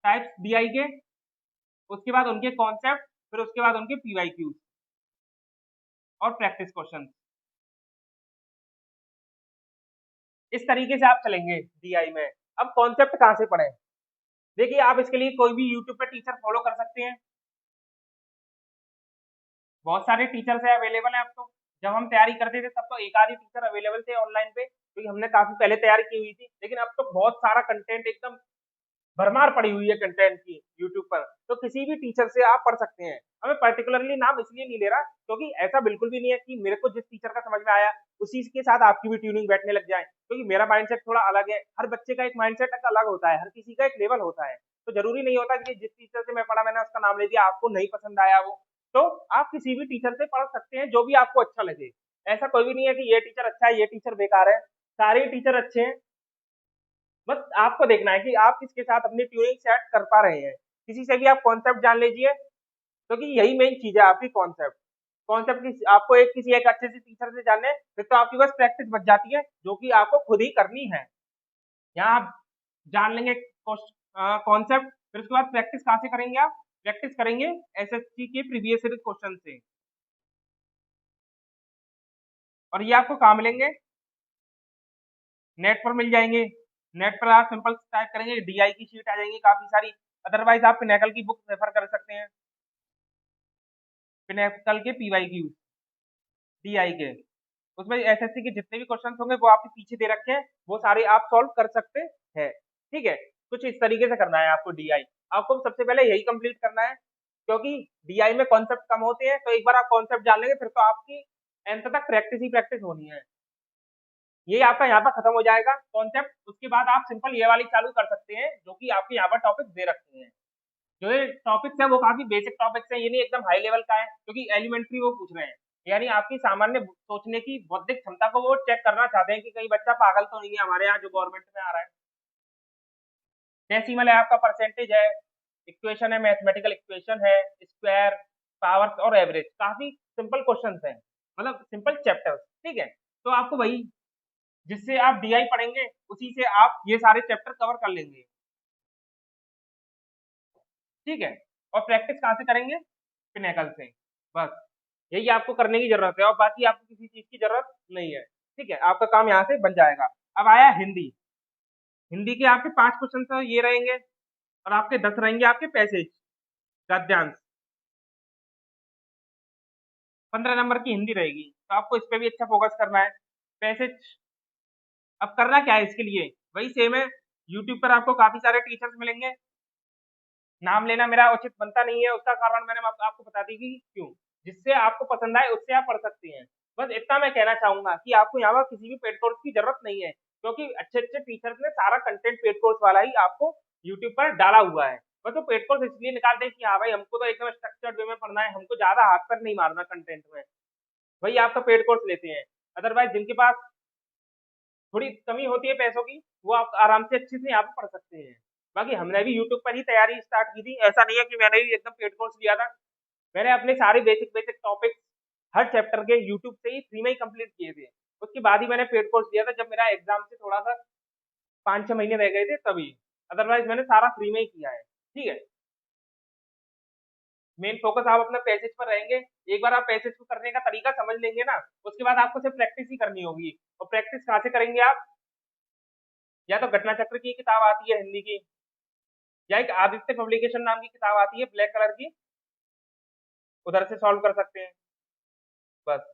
टाइप्स डीआई के, उसके बाद उनके कॉन्सेप्ट, फिर उसके बाद उनके पीवाईक्यू और प्रैक्टिस क्वेश्चन। इस तरीके से आप चलेंगे डीआई में। अब कॉन्सेप्ट कहाँ से पढ़ें, देखिए आप इसके लिए कोई भी यूट्यूब पे टीचर फॉलो कर सकते हैं, बहुत सारे टीचर्स है अवेलेबल है अब तो। जब हम तैयारी करते थे तब तो एक आधे टीचर अवेलेबल थे ऑनलाइन पे, क्योंकि हमने काफी पहले तैयारी की हुई थी, लेकिन अब तो बहुत सारा कंटेंट एकदम भरमार पड़ी हुई है कंटेंट की यूट्यूब पर, तो किसी भी टीचर से आप पढ़ सकते हैं। हमें पर्टिकुलरली नाम इसलिए नहीं ले रहा क्योंकि ऐसा बिल्कुल भी नहीं है कि मेरे को जिस टीचर का समझ में आया उसी के साथ आपकी भी ट्यूनिंग बैठने लग जाए, क्योंकि मेरा माइंडसेट थोड़ा अलग है, हर बच्चे का एक माइंडसेट अलग होता है, हर किसी का एक लेवल होता है। तो जरूरी नहीं होता कि जिस टीचर से मैं पढ़ा मैंने उसका नाम ले दिया आपको नहीं पसंद आया वो। तो आप किसी भी टीचर से पढ़ सकते हैं जो भी आपको अच्छा लगे, ऐसा कोई भी नहीं है कि ये टीचर अच्छा है ये टीचर बेकार है, सारे टीचर अच्छे हैं। बस आपको देखना है कि आप किसके साथ अपनी ट्यूनिंग सेट कर पा रहे हैं। किसी से भी आप कॉन्सेप्ट जान लीजिए, क्योंकि यही मेन चीज है आपकी कॉन्सेप्ट। कॉन्सेप्ट की आपको किसी एक अच्छे से टीचर से जानने, फिर तो आपकी बस प्रैक्टिस बच जाती है जो कि आपको खुद ही करनी है। यहाँ आप जान लेंगे कॉन्सेप्ट, फिर उसके बाद प्रैक्टिस कहाँ से करेंगे, आप प्रैक्टिस करेंगे एसएससी के प्रीवियस ईयर क्वेश्चन से। और ये आपको कहाँ मिलेंगे, नेट पर मिल जाएंगे। नेट पर आप सिंपल टाइप करेंगे डीआई की शीट आ जाएंगी काफी सारी, अदरवाइज आप पिनैकल की बुक रेफर कर सकते हैं, पिनैकल के पीवाईक्यू डीआई के, उसमें एसएससी के जितने भी क्वेश्चन होंगे वो आपके पीछे दे रखे हैं, वो सारे आप सॉल्व कर सकते हैं। ठीक है, कुछ इस तरीके से करना है आपको डीआई। आपको सबसे पहले यही कंप्लीट करना है, क्योंकि डीआई में कॉन्सेप्ट कम होते हैं, तो एक बार आप कॉन्सेप्ट जान लेंगे फिर तो आपकी एंड तक प्रैक्टिस ही प्रैक्टिस होनी है। ये आपका यहाँ पर खत्म हो जाएगा कॉन्सेप्ट, उसके बाद आप सिंपल ये वाली चालू कर सकते हैं जो कि आपके यहाँ पर टॉपिक दे रखते हैं। जो ये टॉपिक्स है वो काफी बेसिक टॉपिक्स हैं, ये नहीं एकदम हाई लेवल का है, क्योंकि एलिमेंट्री वो पूछ रहे हैं, यानी आपकी सामान्य सोचने की बौद्धिक क्षमता को वो चेक करना चाहते हैं कि कहीं बच्चा पागल तो नहीं है हमारे यहाँ जो गवर्नमेंट में आ रहा है। डेसिमल है आपका, परसेंटेज है, इक्वेशन है, मैथमेटिकल इक्वेशन है, स्क्वायर, पावर्स और एवरेज, काफी सिंपल क्वेश्चन है, मतलब सिंपल चैप्टर्स। ठीक है, तो आपको वही जिससे आप डीआई पढ़ेंगे उसी से आप ये सारे चैप्टर कवर कर लेंगे। ठीक है, और प्रैक्टिस कहाँ से करेंगे, पिनैकल से। बस यही आपको करने की जरूरत है, और बाकी आपको किसी चीज की जरूरत नहीं है। ठीक है, आपका काम यहाँ से बन जाएगा। अब आया हिंदी। हिंदी के आपके 5 क्वेश्चन तो ये रहेंगे, और आपके 10 रहेंगे आपके पैसेज गद्यांश। 15 नंबर की हिंदी रहेगी, तो आपको इस पे भी अच्छा फोकस करना है। पैसेज अब करना क्या है इसके लिए, वही सेम है, यूट्यूब पर आपको काफी सारे टीचर्स मिलेंगे, नाम लेना मेरा उचित बनता नहीं है, उसका कारण मैंने आपको बता दी कि क्यों, जिससे आपको पसंद आए उससे आप पढ़ सकते हैं। बस इतना मैं कहना चाहूंगा कि आपको यहाँ पर किसी भी पेड कोर्स की जरूरत नहीं है, क्योंकि अच्छे अच्छे टीचर्स ने सारा कंटेंट पेड कोर्स वाला ही आपको यूट्यूब पर डाला हुआ है। बस वो पेड कोर्स इसलिए निकालते हैं कि हाँ भाई हमको तो एकदम स्ट्रक्चर्ड वे में पढ़ना है, हमको ज्यादा हाथ पर नहीं मारना कंटेंट में, वही आपका पेड कोर्स लेते हैं। अदरवाइज जिनके पास थोड़ी कमी होती है पैसों की, वो आप आराम से अच्छे से यहाँ पे पढ़ सकते हैं। बाकी हमने भी यूट्यूब पर ही तैयारी स्टार्ट की थी, ऐसा नहीं है कि मैंने भी एकदम पेड कोर्स लिया था। मैंने अपने सारे बेसिक बेसिक टॉपिक हर चैप्टर के यूट्यूब से ही फ्री में ही कंप्लीट किए थे, उसके बाद ही मैंने पेड कोर्स लिया था जब मेरा एग्जाम से थोड़ा सा 5-6 महीने रह गए थे तभी, अदरवाइज मैंने सारा फ्री में ही किया है। ठीक है, मेन फोकस आप अपना पैसेज पर रहेंगे। एक बार आप पैसेज को करने का तरीका समझ लेंगे ना, उसके बाद आपको सिर्फ प्रैक्टिस ही करनी होगी। और प्रैक्टिस कहाँ से करेंगे आप, या तो घटना चक्र की किताब आती है हिंदी की, या एक आदित्य पब्लिकेशन नाम की किताब आती है ब्लैक कलर की, उधर से सॉल्व कर सकते हैं बस।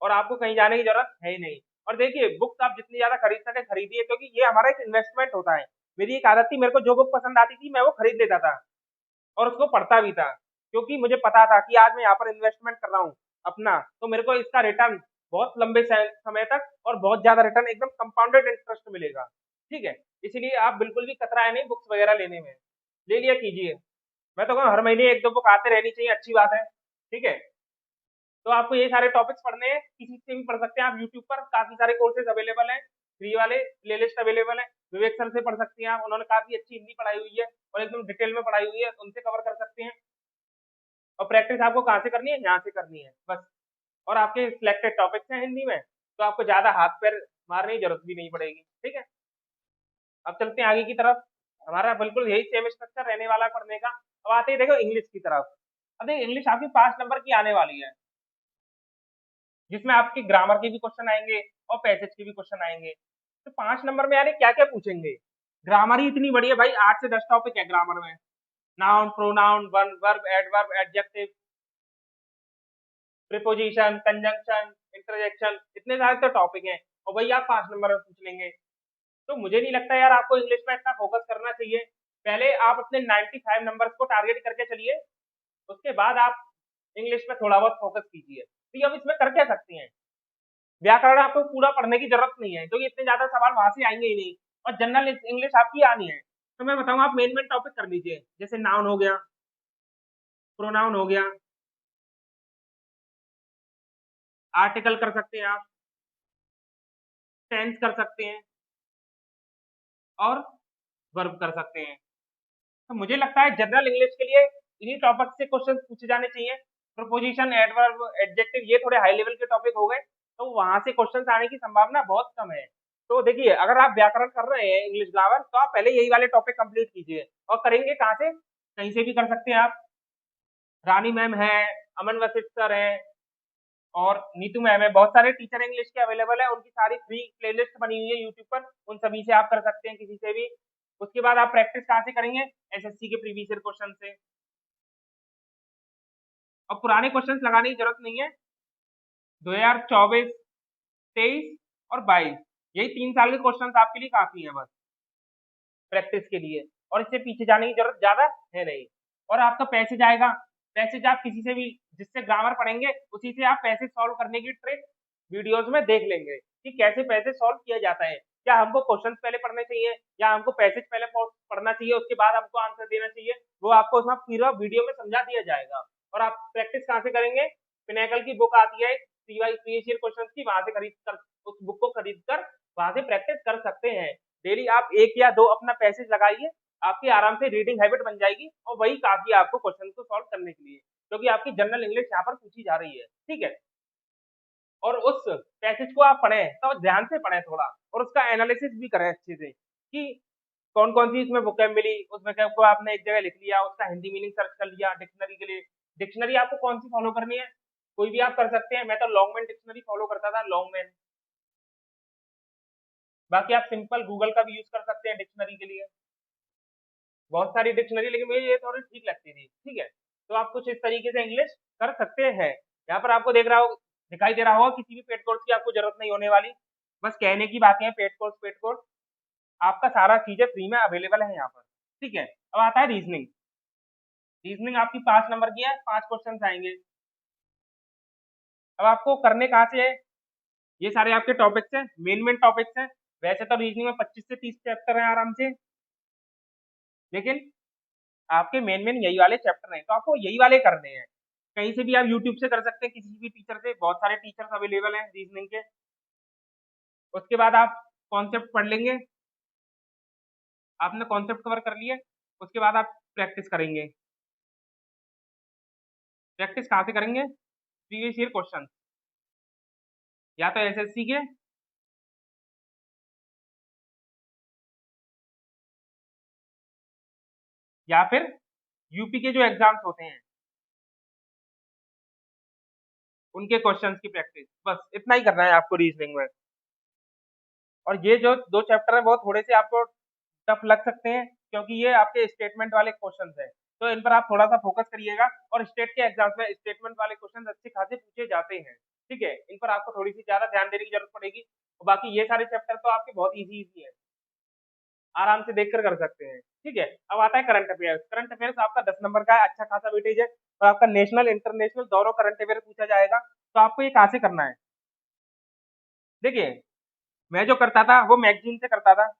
और आपको कहीं जाने की जरूरत है ही नहीं। और देखिए बुक्स आप जितनी ज्यादा खरीद सके खरीदिए, क्योंकि ये हमारा एक इन्वेस्टमेंट होता है। मेरी एक आदत थी, मेरे को जो बुक पसंद आती थी मैं वो खरीद लेता था और उसको पढ़ता भी था, क्योंकि मुझे पता था कि आज मैं यहाँ पर इन्वेस्टमेंट कर रहा हूँ अपना, तो मेरे को इसका रिटर्न बहुत लंबे समय तक और बहुत ज्यादा रिटर्न एकदम कंपाउंडेड इंटरेस्ट मिलेगा। ठीक है, इसलिए आप बिल्कुल भी कतराए नहीं बुक्स वगैरह लेने में, ले लिया कीजिए। मैं तो कहूँ हर महीने एक दो बुक आते रहनी चाहिए, अच्छी बात है। ठीक है, तो आपको ये सारे टॉपिक्स पढ़ने हैं, किसी से भी पढ़ सकते हैं आप, यूट्यूब पर काफी सारे कोर्सेज अवेलेबल हैं, फ्री वाले प्लेलिस्ट अवेलेबल है। विवेक सर से पढ़ सकते हैं आप, उन्होंने काफी अच्छी हिंदी पढ़ाई हुई है और एकदम डिटेल में पढ़ाई हुई है, उनसे कवर कर सकते हैं। और प्रैक्टिस आपको कहाँ से करनी है, यहाँ से करनी है बस। और आपके सिलेक्टेड टॉपिक्स हैं हिंदी में, तो आपको ज्यादा हाथ पैर मारने की जरूरत भी नहीं पड़ेगी। ठीक है, अब चलते हैं आगे की तरफ। हमारा बिल्कुल यही सेम स्ट्रक्चर रहने वाला है पढ़ने का। अब आते ही देखो इंग्लिश की तरफ। अब देखिए इंग्लिश आपकी 5 नंबर की आने वाली है, जिसमें आपके ग्रामर के भी क्वेश्चन आएंगे और पैसेज के भी क्वेश्चन आएंगे। तो 5 नंबर में यार क्या क्या पूछेंगे, ग्रामर ही इतनी बड़ी है भाई, 8 से 10 टॉपिक है ग्रामर में। Noun, pronoun, verb, adverb, adjective, preposition, conjunction, interjection, इतने सारे तो टॉपिक हैं, और वही आप 5 नंबर में पूछ लेंगे। तो मुझे नहीं लगता यार आपको इंग्लिश में इतना फोकस करना चाहिए। पहले आप अपने 95 नंबर्स को टारगेट करके चलिए, उसके बाद आप इंग्लिश में थोड़ा बहुत फोकस कीजिए। तो ये अब इसमें कर क्या सकते हैं, व्याकरण आपको पूरा पढ़ने की जरूरत नहीं है, क्योंकि इतने ज्यादा सवाल वहां से आएंगे ही नहीं, और जनरल इंग्लिश आपकी आनी है। तो मैं बताऊँ आप मेन मेन टॉपिक कर लीजिए, जैसे नाउन हो गया, प्रोनाउन हो गया, आर्टिकल कर सकते हैं आप, टेंस कर सकते हैं, और वर्ब कर सकते हैं। तो मुझे लगता है जनरल इंग्लिश के लिए इन्हीं टॉपिक से क्वेश्चन पूछे जाने चाहिए। प्रोपोजिशन, एडवर्ब, एडजेक्टिव ये थोड़े हाई लेवल के टॉपिक हो गए, तो वहां से क्वेश्चन आने की संभावना बहुत कम है। तो देखिए अगर आप व्याकरण कर रहे हैं इंग्लिश ग्रामर, तो आप पहले यही वाले टॉपिक कंप्लीट कीजिए। और करेंगे कहाँ से, कहीं से भी कर सकते हैं आप। रानी मैम है, अमन वशिष्ठ सर है, और नीतू मैम है, बहुत सारे टीचर इंग्लिश के अवेलेबल है, उनकी सारी फ्री प्लेलिस्ट बनी हुई है यूट्यूब पर, उन सभी से आप कर सकते हैं किसी से भी। उसके बाद आप प्रैक्टिस कहाँ से करेंगे, एसएससी के प्रीवियस ईयर क्वेश्चन से। और पुराने क्वेश्चंस लगाने की जरूरत नहीं है। 2024, 23 और 22, यही 3 साल के क्वेश्चंस आपके लिए काफी है बस प्रैक्टिस के लिए, और इससे पीछे जाने की जरूरत ज्यादा है नहीं। और आपका पैसेज आएगा, पैसेज आप किसी से भी जिससे ग्रामर पढ़ेंगे उसी से आप पैसेज सॉल्व करने की ट्रिक वीडियोस में देख लेंगे कि कैसे पैसेज सॉल्व किया जाता है। क्या हमको क्वेश्चंस पहले पढ़ने चाहिए या हमको पैसेज पहले पढ़ना चाहिए, उसके बाद हमको आंसर देना चाहिए, वो आपको उसमें पूरा वीडियो में समझा दिया जाएगा। और आप प्रैक्टिस कहाँ से करेंगे, पिनेकल की बुक आती है प्रीवियस ईयर क्वेश्चन की, वहां से खरीद कर, उस बुक को खरीद कर वहां से प्रैक्टिस कर सकते हैं। डेली आप 1 या 2 अपना पैसेज लगाइए, आपकी आराम से रीडिंग हैबिट बन जाएगी, और वही काफी है आपको क्वेश्चन को सॉल्व करने के लिए, क्योंकि आपकी जनरल इंग्लिश यहाँ पर पूछी जा रही है। ठीक है, और उस पैसेज को आप पढ़ें तो ध्यान से पढ़ें थोड़ा, और उसका एनालिसिस भी करें अच्छे से कि कौन कौन सी इसमें बुकें मिली, उस बुक को आपने एक जगह लिख लिया, उसका हिंदी मीनिंग सर्च कर लिया डिक्शनरी के लिए। डिक्शनरी आपको कौन सी फॉलो करनी है, कोई भी आप कर सकते हैं, मैं तो लॉन्गमैन डिक्शनरी फॉलो करता था, लॉन्गमैन। बाकी आप सिंपल गूगल का भी यूज कर सकते हैं डिक्शनरी के लिए, बहुत सारी डिक्शनरी, लेकिन मुझे ये थोड़ी ठीक लगती थी। ठीक है, तो आप कुछ इस तरीके से इंग्लिश कर सकते हैं। यहाँ पर आपको दिखाई दे रहा होगा, किसी भी पेड कोर्स की आपको जरूरत नहीं होने वाली, बस कहने की बातें हैं, पेड कोर्स आपका सारा चीजें फ्री में अवेलेबल है यहाँ पर। ठीक है, अब आता है रीजनिंग। रीजनिंग आपकी 5 नंबर की है, 5 क्वेश्चन आएंगे। अब आपको करने कहाँ से है, ये सारे आपके टॉपिक्स हैं, मेन मेन टॉपिक्स हैं। वैसे तो रीजनिंग में 25 से 30 चैप्टर हैं आराम से, लेकिन आपके मेन मेन यही वाले चैप्टर हैं, तो आपको यही वाले करने हैं। कहीं से भी आप यूट्यूब से कर सकते हैं, किसी भी टीचर से, बहुत सारे टीचर्स अवेलेबल हैं रीजनिंग के। उसके बाद आप कॉन्सेप्ट पढ़ लेंगे, आपने कॉन्सेप्ट कवर कर लिए, उसके बाद आप प्रैक्टिस करेंगे। प्रैक्टिस कहाँ से करेंगे, प्रीवियस ईयर क्वेश्चन, या तो एसएससी के, या फिर यूपी के जो एग्जाम्स होते हैं उनके क्वेश्चंस की प्रैक्टिस, बस इतना ही करना है आपको रीजनिंग में। और ये जो 2 चैप्टर है वो थोड़े से आपको टफ लग सकते हैं, क्योंकि ये आपके स्टेटमेंट वाले क्वेश्चंस हैं, तो इन पर आप थोड़ा सा फोकस करिएगा। और स्टेट के एग्जाम्स में स्टेटमेंट वाले क्वेश्चन अच्छे खासे पूछे जाते हैं। ठीक है, इन पर आपको थोड़ी सी ज्यादा ध्यान देने की जरूरत पड़ेगी, और बाकी ये सारे चैप्टर तो आपके बहुत इजी है, आराम से देखकर कर सकते हैं। ठीक है, अब आता है करंट अफेयर्स। करंट अफेयर्स आपका 10 नंबर का है, अच्छा खासा वेटेज है, और आपका नेशनल इंटरनेशनल दोनों करंट अफेयर पूछा जाएगा। तो आपको ये कहाँ से करना है, देखिए, मैं जो करता था वो मैगज़ीन से करता था।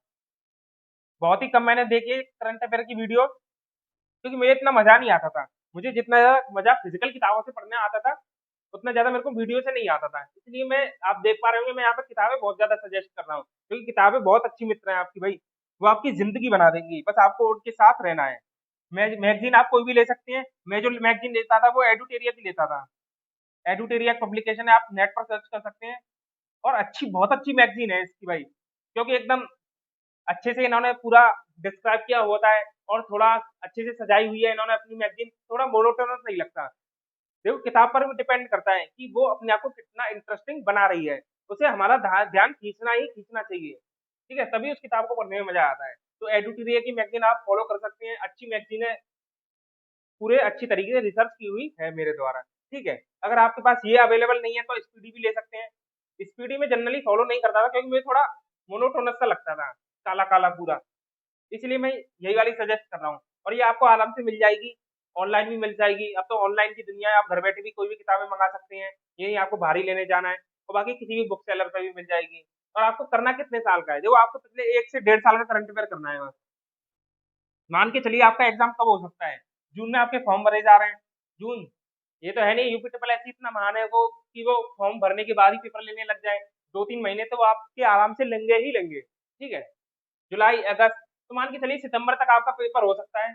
बहुत ही कम मैंने देखी है करंट अफेयर की वीडियो, क्योंकि मुझे इतना मज़ा नहीं आता था। मुझे जितना ज़्यादा मज़ा फिज़िकल किताबों से पढ़ने आता था, उतना ज़्यादा मेरे को वीडियो से नहीं आता था। इसलिए मैं, आप देख पा रहे होंगे, मैं यहाँ पे किताबें बहुत ज़्यादा सजेस्ट कर रहा हूँ, क्योंकि किताबें बहुत अच्छी मित्र हैं आपकी भाई। वो आपकी ज़िंदगी बना देंगी, बस आपको उनके साथ रहना है। मैगज़ीन आप कोई भी ले सकते हैं। मैं जो मैगज़ीन लेता था वो एडुटेरिया की लेता था। एडुटेरिया पब्लिकेशन है, आप नेट पर सर्च कर सकते हैं। और बहुत अच्छी मैगज़ीन है इसकी भाई, क्योंकि एकदम अच्छे से इन्होंने पूरा डिस्क्राइब किया होता है, और थोड़ा अच्छे से सजाई हुई है इन्होंने अपनी मैगज़ीन, थोड़ा मोनोटोनस नहीं लगता। देखो, किताब पर भी डिपेंड करता है कि वो अपने आप को कितना इंटरेस्टिंग बना रही है। उसे हमारा ध्यान खींचना ही खींचना चाहिए, ठीक है? तभी उस किताब को पढ़ने में मजा आता है। तो एडुटेरिया की मैगज़ीन आप फॉलो कर सकते हैं, अच्छी मैगज़ीन है, पूरे अच्छी तरीके से रिसर्च की हुई है मेरे द्वारा, ठीक है? अगर आपके पास ये अवेलेबल नहीं है तो स्पीडी भी ले सकते हैं। स्पीडी में जनरली फॉलो नहीं करता था, क्योंकि मुझे थोड़ा मोनोटोनस सा लगता था, काला काला पूरा। इसलिए मैं यही वाली सजेस्ट कर रहा हूँ, और ये आपको आराम से मिल जाएगी, ऑनलाइन भी मिल जाएगी। अब तो ऑनलाइन की दुनिया है, आप घर बैठे भी कोई भी किताबें मंगा सकते हैं, ये नहीं आपको बाहर ही लेने जाना है। और बाकी किसी भी बुक सेलर पे भी मिल जाएगी। और आपको करना कितने साल का है? देखो, आपको पिछले 1 से डेढ़ साल का करंट अफेयर करना है बस। मान के चलिए आपका एग्जाम कब हो सकता है? जून में आपके फॉर्म भरे जा रहे हैं। जून, ये तो है नहीं यूपी ट्रिपल एससी इतना महान है वो, कि वो फॉर्म भरने के बाद ही पेपर लेने लग जाए। 2-3 महीने तो वो आपके आराम से लेंगे ही लेंगे, ठीक है? जुलाई, अगस्त, तो मान के चलिए सितंबर तक आपका पेपर हो सकता है।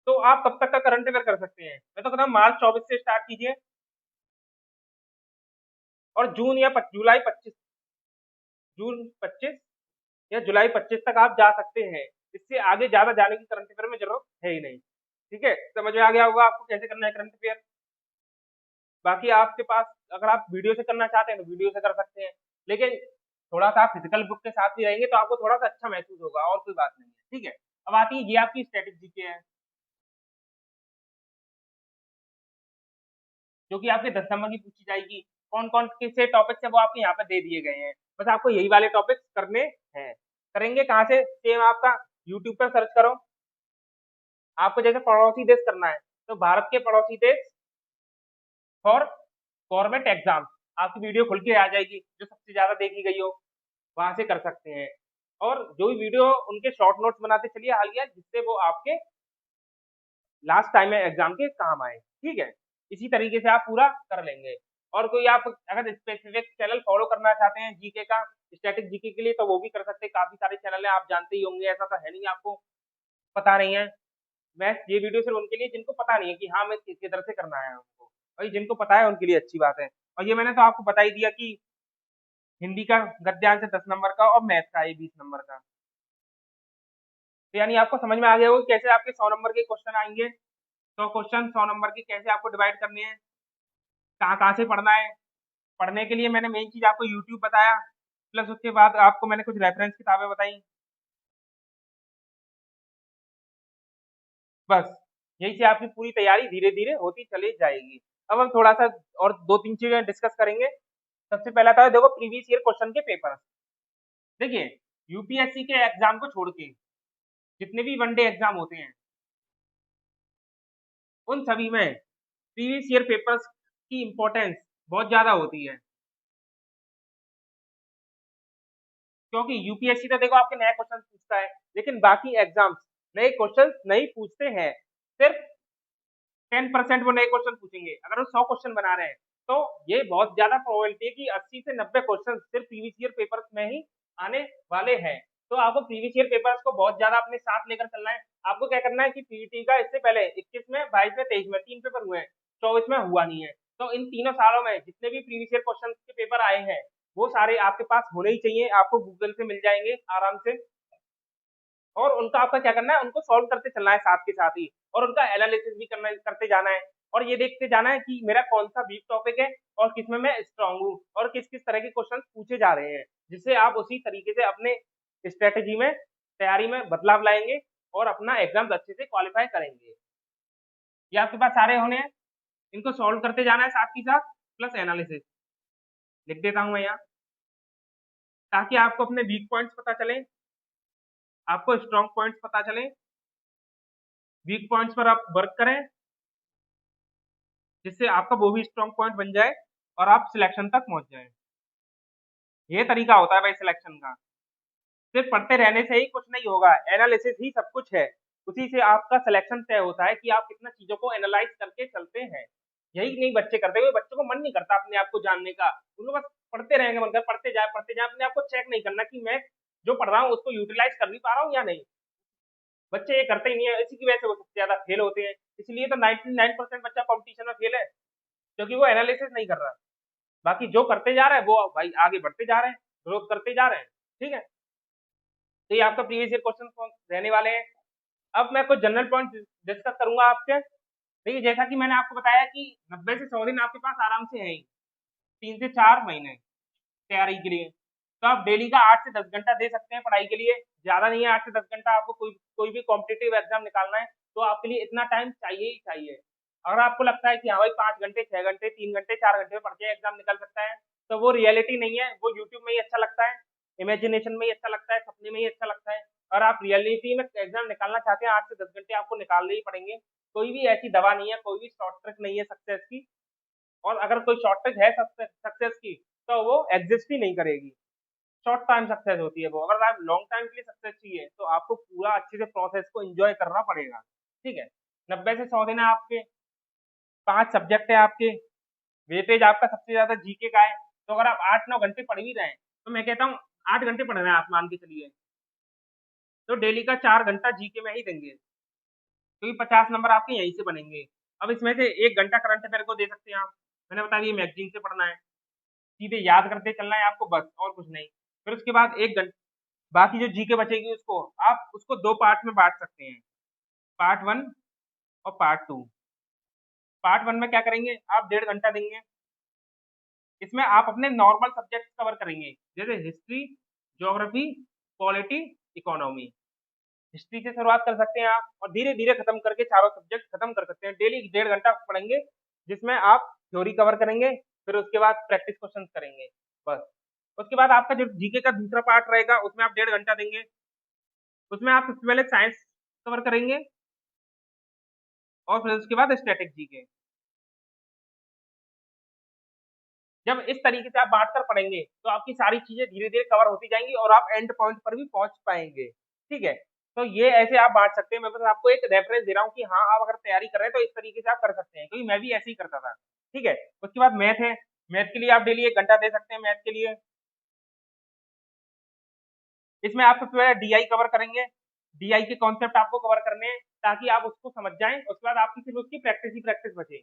तो आप तब तक का करंट अफेयर कर सकते हैं। मैं तो कहता हूँ मार्च 24 से स्टार्ट कीजिए, और जून या जुलाई 25, जून 25 या जुलाई 25 तक आप जा सकते हैं। इससे आगे ज्यादा जाने की करंट अफेयर में जरूरत है ही नहीं। ठीक है, समझ में आ गया होगा आपको कैसे करना है करंट अफेयर। बाकी आपके पास, अगर आप वीडियो से करना चाहते हैं तो वीडियो से कर सकते हैं, लेकिन थोड़ा सा आप फिजिकल बुक के साथ भी रहेंगे तो आपको थोड़ा सा अच्छा महसूस होगा, और कोई बात नहीं है, ठीक है? अब आती है, ये आपकी स्ट्रेटेजी के है, जो कि आपके 10 नंबर की पूछी जाएगी। कौन कौन से टॉपिक्स है वो आपके यहाँ पे दे दिए गए हैं, बस आपको यही वाले टॉपिक्स करने हैं। करेंगे कहाँ से? सेम आपका यूट्यूब पर सर्च करो। आपको जैसे पड़ोसी देश करना है, तो भारत के पड़ोसी देश फॉर गवर्नमेंट एग्जाम, आपकी वीडियो खुल के आ जाएगी, जो सबसे ज्यादा देखी गई हो, वहां से कर सकते हैं। और जो भी वीडियो, उनके शॉर्ट नोट्स बनाते चलिए हालिया, जिससे वो आपके लास्ट टाइम में एग्जाम के काम आए, ठीक है? इसी तरीके से आप पूरा कर लेंगे। और कोई आप अगर स्पेसिफिक चैनल फॉलो करना चाहते हैं जीके का, स्टैटिक जीके के लिए, तो वो भी कर सकते हैं। काफी सारे चैनल है, आप जानते ही होंगे, ऐसा तो है नहीं आपको पता नहीं है। मैं ये वीडियो सिर्फ उनके लिए जिनको पता नहीं है कि हाँ मैं किधर से करना है उनको, भाई जिनको पता है उनके लिए अच्छी बात है। और ये मैंने तो आपको बता ही दिया कि हिंदी का गद्यांश है 10 नंबर का, और मैथ का है 20 नंबर का। तो यानी आपको समझ में आ गया होगा कि कैसे आपके 100 नंबर के क्वेश्चन आएंगे। 100 क्वेश्चन 100 नंबर के कैसे आपको डिवाइड करने हैं, कहाँ कहाँ से पढ़ना है। पढ़ने के लिए मैंने मेन चीज आपको यूट्यूब बताया, प्लस उसके बाद आपको मैंने कुछ रेफरेंस किताबें बताई, बस। यही से आपकी पूरी तैयारी धीरे धीरे होती चली जाएगी। अब हम थोड़ा सा और 2-3 चीजें डिस्कस करेंगे। सबसे पहला था, देखो, प्रीवियस ईयर क्वेश्चन के पेपर। देखिए, यूपीएससी के एग्जाम को छोड़ के जितने भी वनडे एग्जाम होते हैं, उन सभी में प्रीवियस ईयर पेपर्स की इंपॉर्टेंस बहुत ज्यादा होती है। क्योंकि यूपीएससी तो देखो आपके नए क्वेश्चन पूछता है, लेकिन बाकी एग्जाम्स नए क्वेश्चन नहीं पूछते हैं। सिर्फ 10% वो नए क्वेश्चन पूछेंगे। अगर वो 100 क्वेश्चन बना रहे हैं, तो ये बहुत ज्यादा प्रोबेबिलिटी है कि 80 से 90 क्वेश्चन सिर्फ प्रीवियस ईयर पेपर्स में ही आने वाले हैं। तो आपको प्रीवियस ईयर पेपर्स को बहुत ज्यादा अपने साथ लेकर चलना है। आपको क्या करना है कि पीईटी का इससे पहले 21 में, 22 में, 23 में 3 पेपर हुए हैं, 24 में हुआ नहीं है। तो इन तीनों सालों में जितने भी प्रीवियस ईयर क्वेश्चन के पेपर आए हैं, वो सारे आपके पास होने ही चाहिए। आपको गूगल से मिल जाएंगे आराम से। और उनका आपका क्या करना है, उनको सॉल्व करते चलना है साथ के साथ ही, और उनका एनालिसिस भी करना करते जाना है। और ये देखते जाना है कि मेरा कौन सा वीक टॉपिक है, और किसमें मैं स्ट्रांग हूँ, और किस किस तरह के क्वेश्चन पूछे जा रहे हैं, जिससे आप उसी तरीके से अपने स्ट्रेटेजी में, तैयारी में बदलाव लाएंगे, और अपना एग्जाम अच्छे से क्वालिफाई करेंगे। ये आपके पास सारे होने हैं, इनको सॉल्व करते जाना है साथ ही साथ, प्लस एनालिसिस। लिख देता हूँ मैं यहाँ, ताकि आपको अपने वीक पॉइंट्स पता चले, आपको स्ट्रांग पॉइंट्स पता चले। वीक पॉइंट्स पर आप वर्क करें, जिससे आपका वो भी स्ट्रॉन्ग पॉइंट बन जाए और आप सिलेक्शन तक पहुंच जाएं। ये तरीका होता है भाई सिलेक्शन का। सिर्फ पढ़ते रहने से ही कुछ नहीं होगा, एनालिसिस ही सब कुछ है। उसी से आपका सिलेक्शन तय होता है कि आप कितना चीजों को एनालाइज करके चलते हैं। यही नहीं बच्चे करते हुए, बच्चों को मन नहीं करता अपने आप को जानने का। उनको बस पढ़ते रहेंगे, मन कर पढ़ते जाए, अपने आप को चेक नहीं करना कि मैं जो पढ़ रहा हूँ उसको यूटिलाइज कर भी पा रहा हूँ या नहीं। बच्चे ये करते ही नहीं है, इसी की वजह से वो सबसे ज्यादा फेल होते हैं। इसलिए तो 99% बच्चा कंपटीशन में फेल है, क्योंकि वो एनालिसिस नहीं कर रहा। बाकी जो करते जा रहा है वो भाई आगे बढ़ते जा रहे हैं, ग्रोथ करते जा रहे हैं। ठीक है, तो ये आपका प्रीवियस ईयर क्वेश्चन रहने वाले हैं। अब मैं कुछ जनरल पॉइंट डिस्कस करूंगा आपसे। देखिए, जैसा कि मैंने आपको बताया कि 90 से 100 दिन आपके पास आराम से है ही, 3 से 4 महीने तैयारी के लिए। तो आप डेली का 8 से 10 घंटा दे सकते हैं पढ़ाई के लिए। ज्यादा नहीं है, 8 से 10 घंटा। आपको कोई भी कॉम्पिटेटिव एग्जाम निकालना है तो आपके लिए इतना टाइम चाहिए ही चाहिए। अगर आपको लगता है कि हाँ भाई 5 घंटे, 6 घंटे, 3 घंटे, 4 घंटे में पढ़ के एग्जाम निकल सकता है, तो वो रियलिटी नहीं है। वो यूट्यूब में ही अच्छा लगता है, इमेजिनेशन में ही अच्छा लगता है, सपने में ही अच्छा लगता है। और आप रियलिटी में एग्जाम निकालना चाहते हैं, 8 से 10 घंटे आपको निकालने ही पड़ेंगे। कोई भी ऐसी दवा नहीं है, कोई भी शॉर्ट ट्रिक नहीं है सक्सेस की। और अगर कोई शॉर्ट ट्रिक है सक्सेस की, तो वो एग्जिस्ट ही नहीं करेगी। शॉर्ट टाइम सक्सेस होती है वो। अगर आप लॉन्ग टाइम के लिए सक्सेस चाहिए तो आपको पूरा अच्छे से प्रोसेस को एंजॉय करना पड़ेगा। ठीक है, 90 से 100 दिन है आपके, 5 सब्जेक्ट है आपके, वेटेज आपका सबसे ज्यादा जीके का है। तो अगर आप 8-9 घंटे पढ़ भी रहे हैं, तो मैं कहता हूँ 8 घंटे पढ़ रहे हैं आप मान के चलिए, तो डेली का 4 घंटा जीके में ही देंगे, क्योंकि 50 नंबर आपके यहीं से बनेंगे। अब इसमें से 1 घंटा करंट अफेयर को दे सकते हैं आप। मैंने बता दिया मैगजीन से पढ़ना है, सीधे याद करते चलना है आपको, बस और कुछ नहीं। फिर उसके बाद 1 घंटा बाकी जो जीके बचेगी उसको आप उसको 2 पार्ट में बांट सकते हैं, पार्ट 1 और पार्ट 2। पार्ट 1 में क्या करेंगे, आप 1.5 घंटा देंगे। इसमें आप अपने नॉर्मल सब्जेक्ट कवर करेंगे, जैसे history, geography, polity, economy. History से शुरुआत कर सकते हैं आप और धीरे धीरे खत्म करके चारों सब्जेक्ट खत्म कर सकते हैं। डेली 1.5 घंटा पढ़ेंगे, जिसमें आप थ्योरी कवर करेंगे, फिर उसके बाद प्रैक्टिस क्वेश्चन करेंगे, बस। उसके बाद आपका जो जीके का दूसरा पार्ट रहेगा उसमें आप 1.5 घंटा देंगे। उसमें आप सबसे पहले साइंस कवर करेंगे और फिर उसके बाद स्टैटिक जीके। जब इस तरीके से आप बांट कर पढ़ेंगे तो आपकी सारी चीजें धीरे धीरे कवर होती जाएंगी और आप एंड पॉइंट पर भी पहुंच पाएंगे। ठीक है, तो ये ऐसे आप बांट सकते हैं। मैं बस आपको एक रेफरेंस दे रहा हूँ कि हाँ, आप अगर तैयारी कर रहे हैं तो इस तरीके से आप कर सकते हैं, क्योंकि मैं भी ऐसे ही करता था। ठीक है, उसके बाद मैथ है। मैथ के लिए आप डेली 1 घंटा दे सकते हैं मैथ के लिए। इसमें आप सबसे पहले डीआई कवर करेंगे। डीआई के कॉन्सेप्ट आपको कवर करने हैं ताकि आप उसको समझ जाएं। उसके बाद आपकी सिर्फ उसकी प्रैक्टिस ही प्रैक्टिस बचे।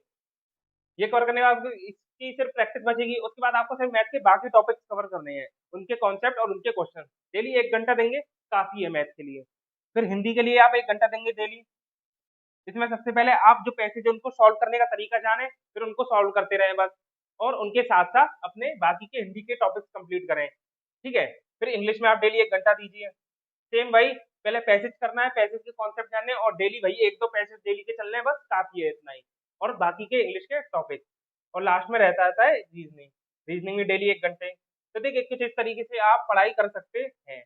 ये कवर करने के बाद इसकी सिर्फ प्रैक्टिस बचेगी। उसके बाद आपको सिर्फ मैथ के बाकी टॉपिक्स कवर करने हैं, उनके कॉन्सेप्ट और उनके क्वेश्चन। डेली 1 घंटा देंगे, काफी है मैथ के लिए। फिर हिंदी के लिए आप 1 घंटा देंगे डेली। इसमें सबसे पहले आप जो पैसेज है उनको सॉल्व करने का तरीका जाने, फिर उनको सॉल्व करते रहें बस। और उनके साथ साथ अपने बाकी के हिंदी के टॉपिक्स कंप्लीट करें। ठीक है, फिर इंग्लिश में आप डेली 1 घंटा दीजिए। सेम भाई, पहले पैसेज करना है, पैसेज के कॉन्सेप्ट जानने हैं और डेली भाई 1-2 पैसेज डेली के चलने हैं, बस काफी है इतना ही। और बाकी के इंग्लिश के टॉपिक। और लास्ट में रहता है रीजनिंग। रीजनिंग में डेली 1 घंटे। तो देखिए कुछ इस तरीके से आप पढ़ाई कर सकते हैं।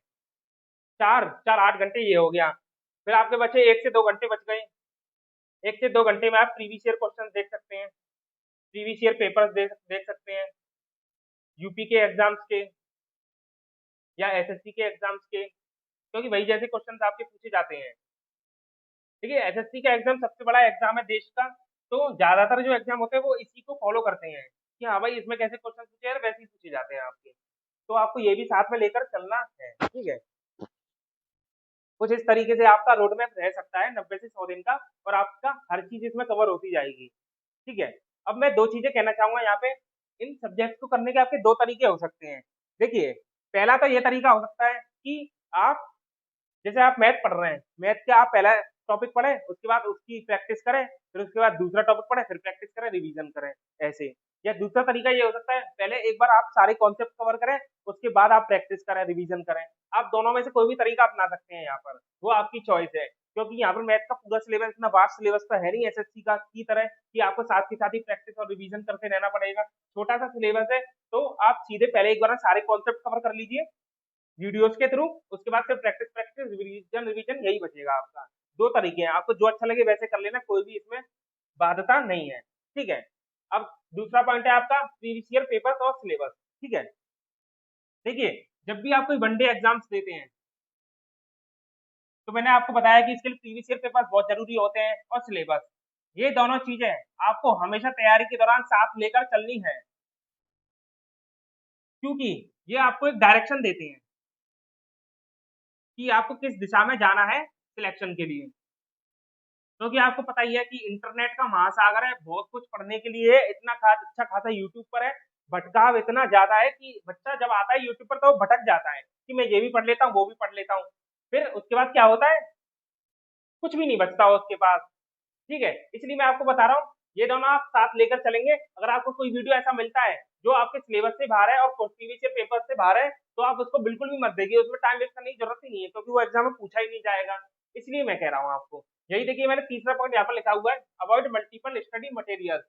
4-4-8 घंटे ये हो गया। फिर आपके बचे 1 से 2 घंटे बच गए। 1 से 2 घंटे में आप प्रीवियस ईयर क्वेश्चन देख सकते हैं, प्रीवियस ईयर पेपर्स देख सकते हैं, यूपी के एग्जाम्स के या एसएससी के एग्जाम्स के, क्योंकि वही जैसे क्वेश्चन आपके पूछे जाते हैं। देखिए, एसएससी का एग्जाम सबसे बड़ा एग्जाम है देश का। तो ज्यादातर जो एग्जाम होते हैं वो इसी को फॉलो करते हैं कि हाँ भाई इसमें कैसे क्वेश्चन पूछे हैं वैसे ही पूछे जाते हैं आपके। तो आपको ये भी साथ में लेकर चलना है। ठीक है, कुछ इस तरीके से आपका रोड मैप रह सकता है 90 से 100 दिन का, और आपका हर चीज इसमें कवर होती जाएगी। ठीक है, अब मैं 2 चीजें कहना चाहूंगा यहाँ पे। इन सब्जेक्ट को करने के आपके 2 तरीके हो सकते हैं। देखिए, पहला तो ये तरीका हो सकता है कि आप जैसे आप मैथ पढ़ रहे हैं, मैथ का आप पहला टॉपिक पढ़े, उसके बाद उसकी प्रैक्टिस करें, फिर उसके बाद दूसरा टॉपिक पढ़े, फिर प्रैक्टिस करें, रिवीजन करें, ऐसे। या दूसरा तरीका ये हो सकता है, पहले एक बार आप सारे कॉन्सेप्ट कवर करें, उसके बाद आप प्रैक्टिस करें, रिवीजन करें। आप दोनों में से कोई भी तरीका अपना सकते हैं यहाँ पर, वो आपकी चॉइस है। क्योंकि यहाँ पर मैथ का पूरा सिलेबस इतना वास्ट सिलेबस तो है नहीं एसएससी का की तरह कि आपको साथ के साथ ही प्रैक्टिस और रिवीजन करते रहना पड़ेगा। छोटा सा सिलेबस है, तो आप सीधे पहले एक बार सारे कॉन्सेप्ट कवर कर लीजिए वीडियोस के थ्रू। उसके बाद फिर प्रैक्टिस प्रैक्टिस रिवीजन रिवीजन, यही बचेगा आपका। 2 तरीके हैं, आपको जो अच्छा लगे वैसे कर लेना, कोई भी इसमें बाध्यता नहीं है। ठीक है, अब दूसरा पॉइंट है आपका प्रीवियस ईयर पेपर्स और सिलेबस। ठीक है, देखिए जब भी आप कोई वनडे एग्जाम्स देते हैं तो मैंने आपको बताया कि इसके लिए प्रीवियस ईयर पेपर्स बहुत जरूरी होते हैं और सिलेबस। ये दोनों चीजें आपको हमेशा तैयारी के दौरान साथ लेकर चलनी है, क्योंकि ये आपको एक डायरेक्शन देते हैं कि आपको किस दिशा में जाना है सिलेक्शन के लिए। क्योंकि आपको पता ही है कि इंटरनेट का महासागर है, बहुत कुछ पढ़ने के लिए है, इतना अच्छा खासा यूट्यूब पर है, भटकाव इतना ज्यादा है कि बच्चा जब आता है यूट्यूब पर तो वो भटक जाता है कि मैं ये भी पढ़ लेता हूँ वो भी पढ़ लेता हूँ, फिर उसके बाद क्या होता है, कुछ भी नहीं बचता हो उसके पास। ठीक है, इसलिए मैं आपको बता रहा हूँ ये दोनों आप साथ लेकर चलेंगे। अगर आपको कोई वीडियो ऐसा मिलता है जो आपके सिलेबस से बाहर है और प्रीवियस ईयर पेपर से बाहर है तो आप उसको बिल्कुल भी मत देखिए, उसमें टाइम वेस्ट करने की जरूरत ही नहीं है, क्योंकि वो एग्जाम में पूछा ही नहीं जाएगा। इसलिए मैं कह रहा हूँ आपको, यही देखिए मैंने तीसरा पॉइंट यहाँ पर लिखा हुआ है, अवॉइड मल्टीपल स्टडी मटेरियल।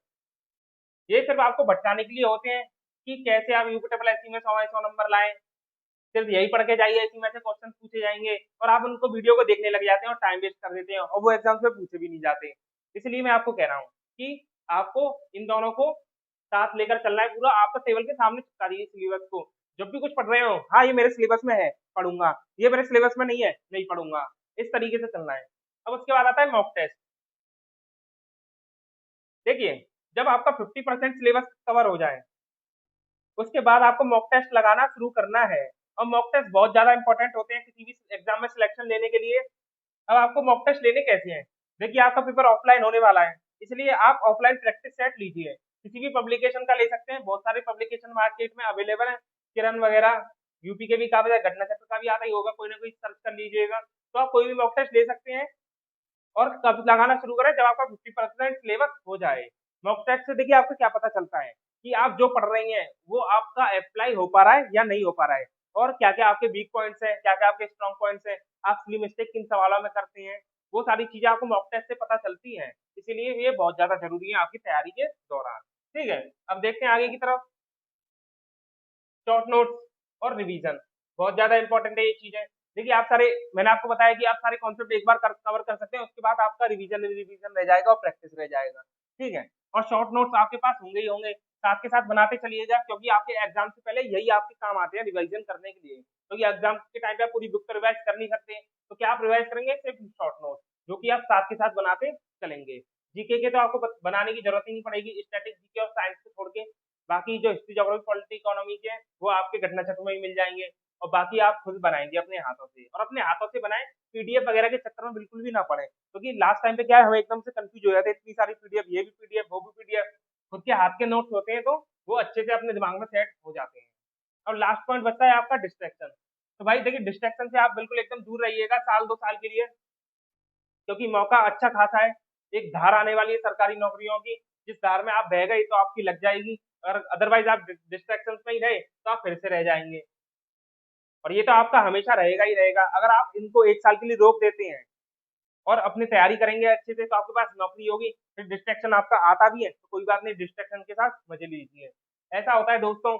ये सिर्फ आपको भटकाने के लिए होते हैं कि कैसे आप यूपीटेबल एससी में 100 नंबर लाएं, सिर्फ यही पढ़ के जाइए, इसी में से क्वेश्चन पूछे जाएंगे और आप उनको वीडियो को देखने लग जाते हैं और टाइम वेस्ट कर देते हैं और वो एग्जाम में पूछे भी नहीं जाते। इसलिए मैं आपको कह रहा हूँ कि आपको इन दोनों को साथ लेकर चलना है, पूरा आपका टेबल के सामने चिपका दीजिए सिलेबस को। जब भी कुछ पढ़ रहे हो, हाँ ये मेरे सिलेबस में है पढ़ूंगा, ये मेरे सिलेबस में नहीं है नहीं पढ़ूंगा, इस तरीके से चलना है। अब उसके बाद आता है मॉक टेस्ट। देखिए जब आपका 50% सिलेबस कवर हो जाए उसके बाद आपको मॉक टेस्ट लगाना शुरू करना है, और मॉक टेस्ट बहुत ज्यादा इंपॉर्टेंट होते हैं किसी भी एग्जाम में सिलेक्शन लेने के लिए। अब आपको मॉक टेस्ट लेने कैसे हैं, देखिए आपका पेपर ऑफलाइन होने वाला है, इसलिए आप ऑफलाइन प्रैक्टिस सेट लीजिए, किसी भी पब्लिकेशन का ले सकते हैं, बहुत सारे पब्लिकेशन मार्केट में अवेलेबल है, किरण वगैरह, यूपी के भी काफी सारे, घटना चक्र का भी आता ही होगा, कोई ना कोई सर्च कर लीजिएगा, तो आप कोई भी मॉक टेस्ट ले सकते हैं और कब लगाना शुरू करें, जब आपका 50% सिलेबस हो जाए। मॉक टेस्ट से देखिए आपको क्या पता चलता है कि आप जो पढ़ रही हैं वो आपका अप्लाई हो पा रहा है या नहीं हो पा रहा है, और क्या क्या आपके वीक पॉइंट्स हैं, क्या क्या आपके स्ट्रॉन्ग पॉइंट्स हैं, आप सिली मिस्टेक किन सवालों में करते हैं, वो सारी चीजें आपको मॉक टेस्ट से पता चलती हैं। इसीलिए ये बहुत ज्यादा जरूरी है आपकी तैयारी के दौरान। ठीक है, अब देखते हैं आगे की तरफ। शॉर्ट नोट्स और रिवीजन बहुत ज्यादा इंपॉर्टेंट है ये चीजें। देखिए आप सारे, मैंने आपको बताया कि आप सारे कॉन्सेप्ट एक बार कवर कर सकते हैं, उसके बाद आपका रिवीजन रिवीजन रह जाएगा और प्रैक्टिस रह जाएगा। ठीक है, और शॉर्ट नोट्स आपके पास होंगे ही होंगे, साथ के साथ बनाते चलिएगा, क्योंकि आपके एग्जाम से पहले यही आपके काम आते हैं रिवीजन करने के लिए, क्योंकि एग्जाम के टाइम पे आप पूरी बुक तो रिवाइज कर नहीं सकते, तो क्या आप रिवाइज करेंगे, सिर्फ शॉर्ट नोट जो कि आप साथ के साथ बनाते चलेंगे। जीके के तो आपको बनाने की जरूरत ही नहीं पड़ेगी, स्टैटिक जीके और साइंस को छोड़ के, बाकी जो हिस्ट्री ज्योग्राफी पॉलिटी इकोनॉमी के हैं वो आपके घटना चक्र में ही मिल जाएंगे, और बाकी आप खुद बनाएंगे अपने हाथों से, और अपने हाथों से बनाएं, पीडीएफ वगैरह के चक्कर में बिल्कुल भी ना पड़े, क्योंकि लास्ट टाइम पे क्या है, हम एकदम से कंफ्यूज हो जाते हैं, इतनी सारी पीडीएफ, ये भी पीडीएफ वो भी पीडीएफ, खुद के हाथ के नोट्स होते हैं तो वो अच्छे से अपने दिमाग में सेट हो जाते हैं। और लास्ट पॉइंट बचता है आपका डिस्ट्रैक्शन। तो भाई देखिए डिस्ट्रैक्शन से आप बिल्कुल एकदम दूर रहिएगा साल 2 साल के लिए, क्योंकि मौका अच्छा खासा है, एक धार आने वाली है सरकारी नौकरियों की, जिस धार में आप बह गए तो आपकी लग जाएगी, अगर अदरवाइज आप डिस्ट्रैक्शन में ही रहे तो आप फिर से रह जाएंगे, और ये तो आपका हमेशा रहेगा ही रहेगा। अगर आप इनको 1 साल के लिए रोक देते हैं और अपनी तैयारी करेंगे अच्छे से तो आपके पास नौकरी होगी, फिर डिस्ट्रैक्शन आपका आता भी है तो कोई बात नहीं, डिस्ट्रैक्शन के साथ मजे लीजिए। ऐसा होता है दोस्तों,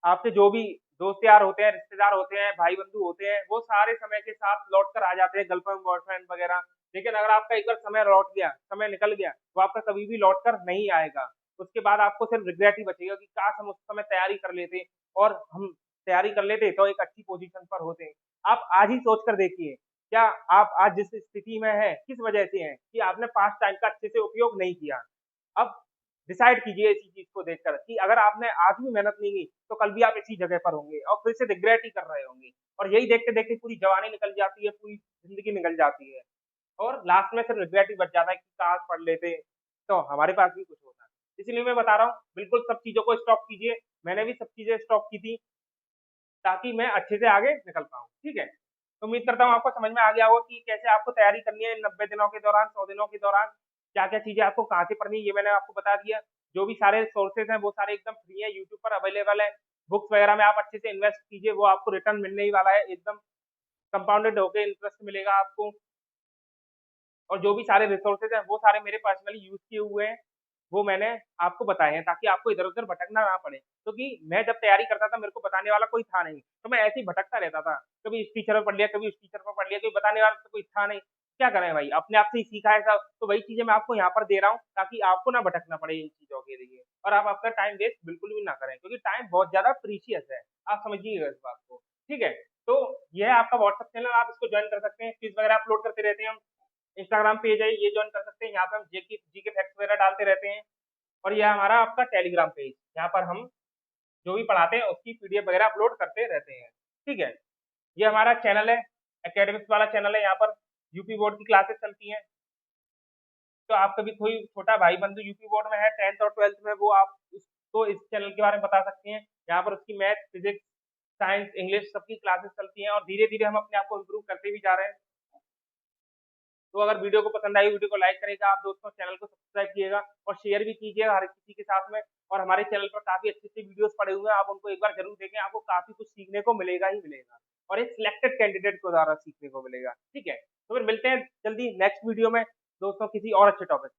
आपके जो भी दोस्त यार होते हैं, रिश्तेदार होते हैं, भाई बंधु होते हैं, वो सारे समय के साथ लौट कर आ जाते हैं, गर्लफ्रेंड बॉयफ्रेंड वगैरह, लेकिन अगर आपका एक बार समय लौट गया, समय निकल गया, तो आपका कभी भी लौट कर नहीं आएगा। उसके बाद आपको सिर्फ रिग्रेट ही बचेगा कि काश हम उस समय तैयारी कर लेते, और हम तैयारी कर लेते तो एक अच्छी पोजीशन पर होते। आप आज ही सोच कर देखिए, क्या आप आज जिस स्थिति में हैं किस वजह से हैं, कि आपने पास टाइम का अच्छे से उपयोग नहीं किया। अब डिसाइड कीजिए इसी चीज को देखकर कि अगर आपने आज भी मेहनत नहीं की तो कल भी आप इसी जगह पर होंगे और फिर से रिग्रेट ही कर रहे होंगे, और यही देखते देखते पूरी जवानी निकल जाती है, पूरी जिंदगी निकल जाती है, और लास्ट में सिर्फ रिग्रेट ही बच जाता है कि काश पढ़ लेते तो हमारे पास भी कुछ होता। इसलिए मैं बता रहा हूँ बिल्कुल सब चीजों को स्टॉप कीजिए, मैंने भी सब चीजें स्टॉप की थी ताकि मैं अच्छे से आगे निकल पाऊँ। ठीक है, तो उम्मीद करता हूँ आपको समझ में आ गया होगा कि कैसे आपको तैयारी करनी है 90 दिनों के दौरान, 100 दिनों के दौरान, क्या क्या चीजें आपको कहाँ से पढ़नी है ये मैंने आपको बता दिया। जो भी सारे सोर्सेज हैं वो सारे एकदम फ्री है, यूट्यूब पर अवेलेबल है, बुक्स वगैरह में आप अच्छे से इन्वेस्ट कीजिए, वो आपको रिटर्न मिलने ही वाला है, एकदम कंपाउंडेड होकर इंटरेस्ट मिलेगा आपको। और जो भी सारे रिसोर्सेज हैं वो सारे मेरे पर्सनली यूज किए हुए हैं, वो मैंने आपको बताए हैं ताकि आपको इधर उधर भटकना ना पड़े, क्योंकि मैं जब तैयारी करता था मेरे को बताने वाला कोई था नहीं, तो मैं ऐसे ही भटकता रहता था, कभी इस टीचर पर पढ़ लिया, कभी उस टीचर पर पढ़ लिया, कोई बताने वाला तो कोई था नहीं, क्या करें भाई, अपने आप से ही सीखा है सब, तो वही चीजें मैं आपको यहाँ पर दे रहा हूँ ताकि आपको ना भटकना पड़े इन चीजों के लिए, और आप अपना टाइम वेस्ट बिल्कुल भी ना करें, क्योंकि टाइम बहुत ज्यादा प्रीशियस है, आप समझिएगा इस बात को। ठीक है, तो यह है आपका व्हाट्सएप चैनल, आप इसको ज्वाइन कर सकते हैं, क्विज वगैरह अपलोड करते रहते हैं हम। इंस्टाग्राम पेज है, ये ज्वाइन कर सकते हैं, यहाँ पे हम जीके फैक्ट्स वगैरह डालते रहते हैं। और यह हमारा आपका टेलीग्राम पेज, यहाँ पर हम जो भी पढ़ाते हैं उसकी पीडीएफ वगैरह अपलोड करते रहते हैं। ठीक है, ये हमारा चैनल है, एकेडमिक्स वाला चैनल है, यहाँ पर यूपी बोर्ड की क्लासेस चलती हैं। तो आपका भी कोई छोटा भाई बंधु यूपी बोर्ड में है, 10th और 12th में, वो आप उसको इस चैनल के बारे में बता सकते हैं। यहाँ पर उसकी मैथ, फिजिक्स, साइंस, इंग्लिश सबकी क्लासेस चलती हैं, और धीरे धीरे हम अपने आप को इम्प्रूव करते भी जा रहे हैं। तो अगर वीडियो को पसंद आई, वीडियो को लाइक करेगा आप दोस्तों, चैनल को सब्सक्राइब कीजिएगा और शेयर भी कीजिएगा हर किसी के साथ में। और हमारे चैनल पर काफी अच्छे अच्छे वीडियोस पड़े हुए हैं, आप उनको एक बार जरूर देखें, आपको काफी कुछ सीखने को मिलेगा ही मिलेगा, और एक सिलेक्टेड कैंडिडेट के द्वारा सीखने को मिलेगा। ठीक है, तो फिर मिलते हैं जल्दी नेक्स्ट वीडियो में दोस्तों, किसी और अच्छे टॉपिक।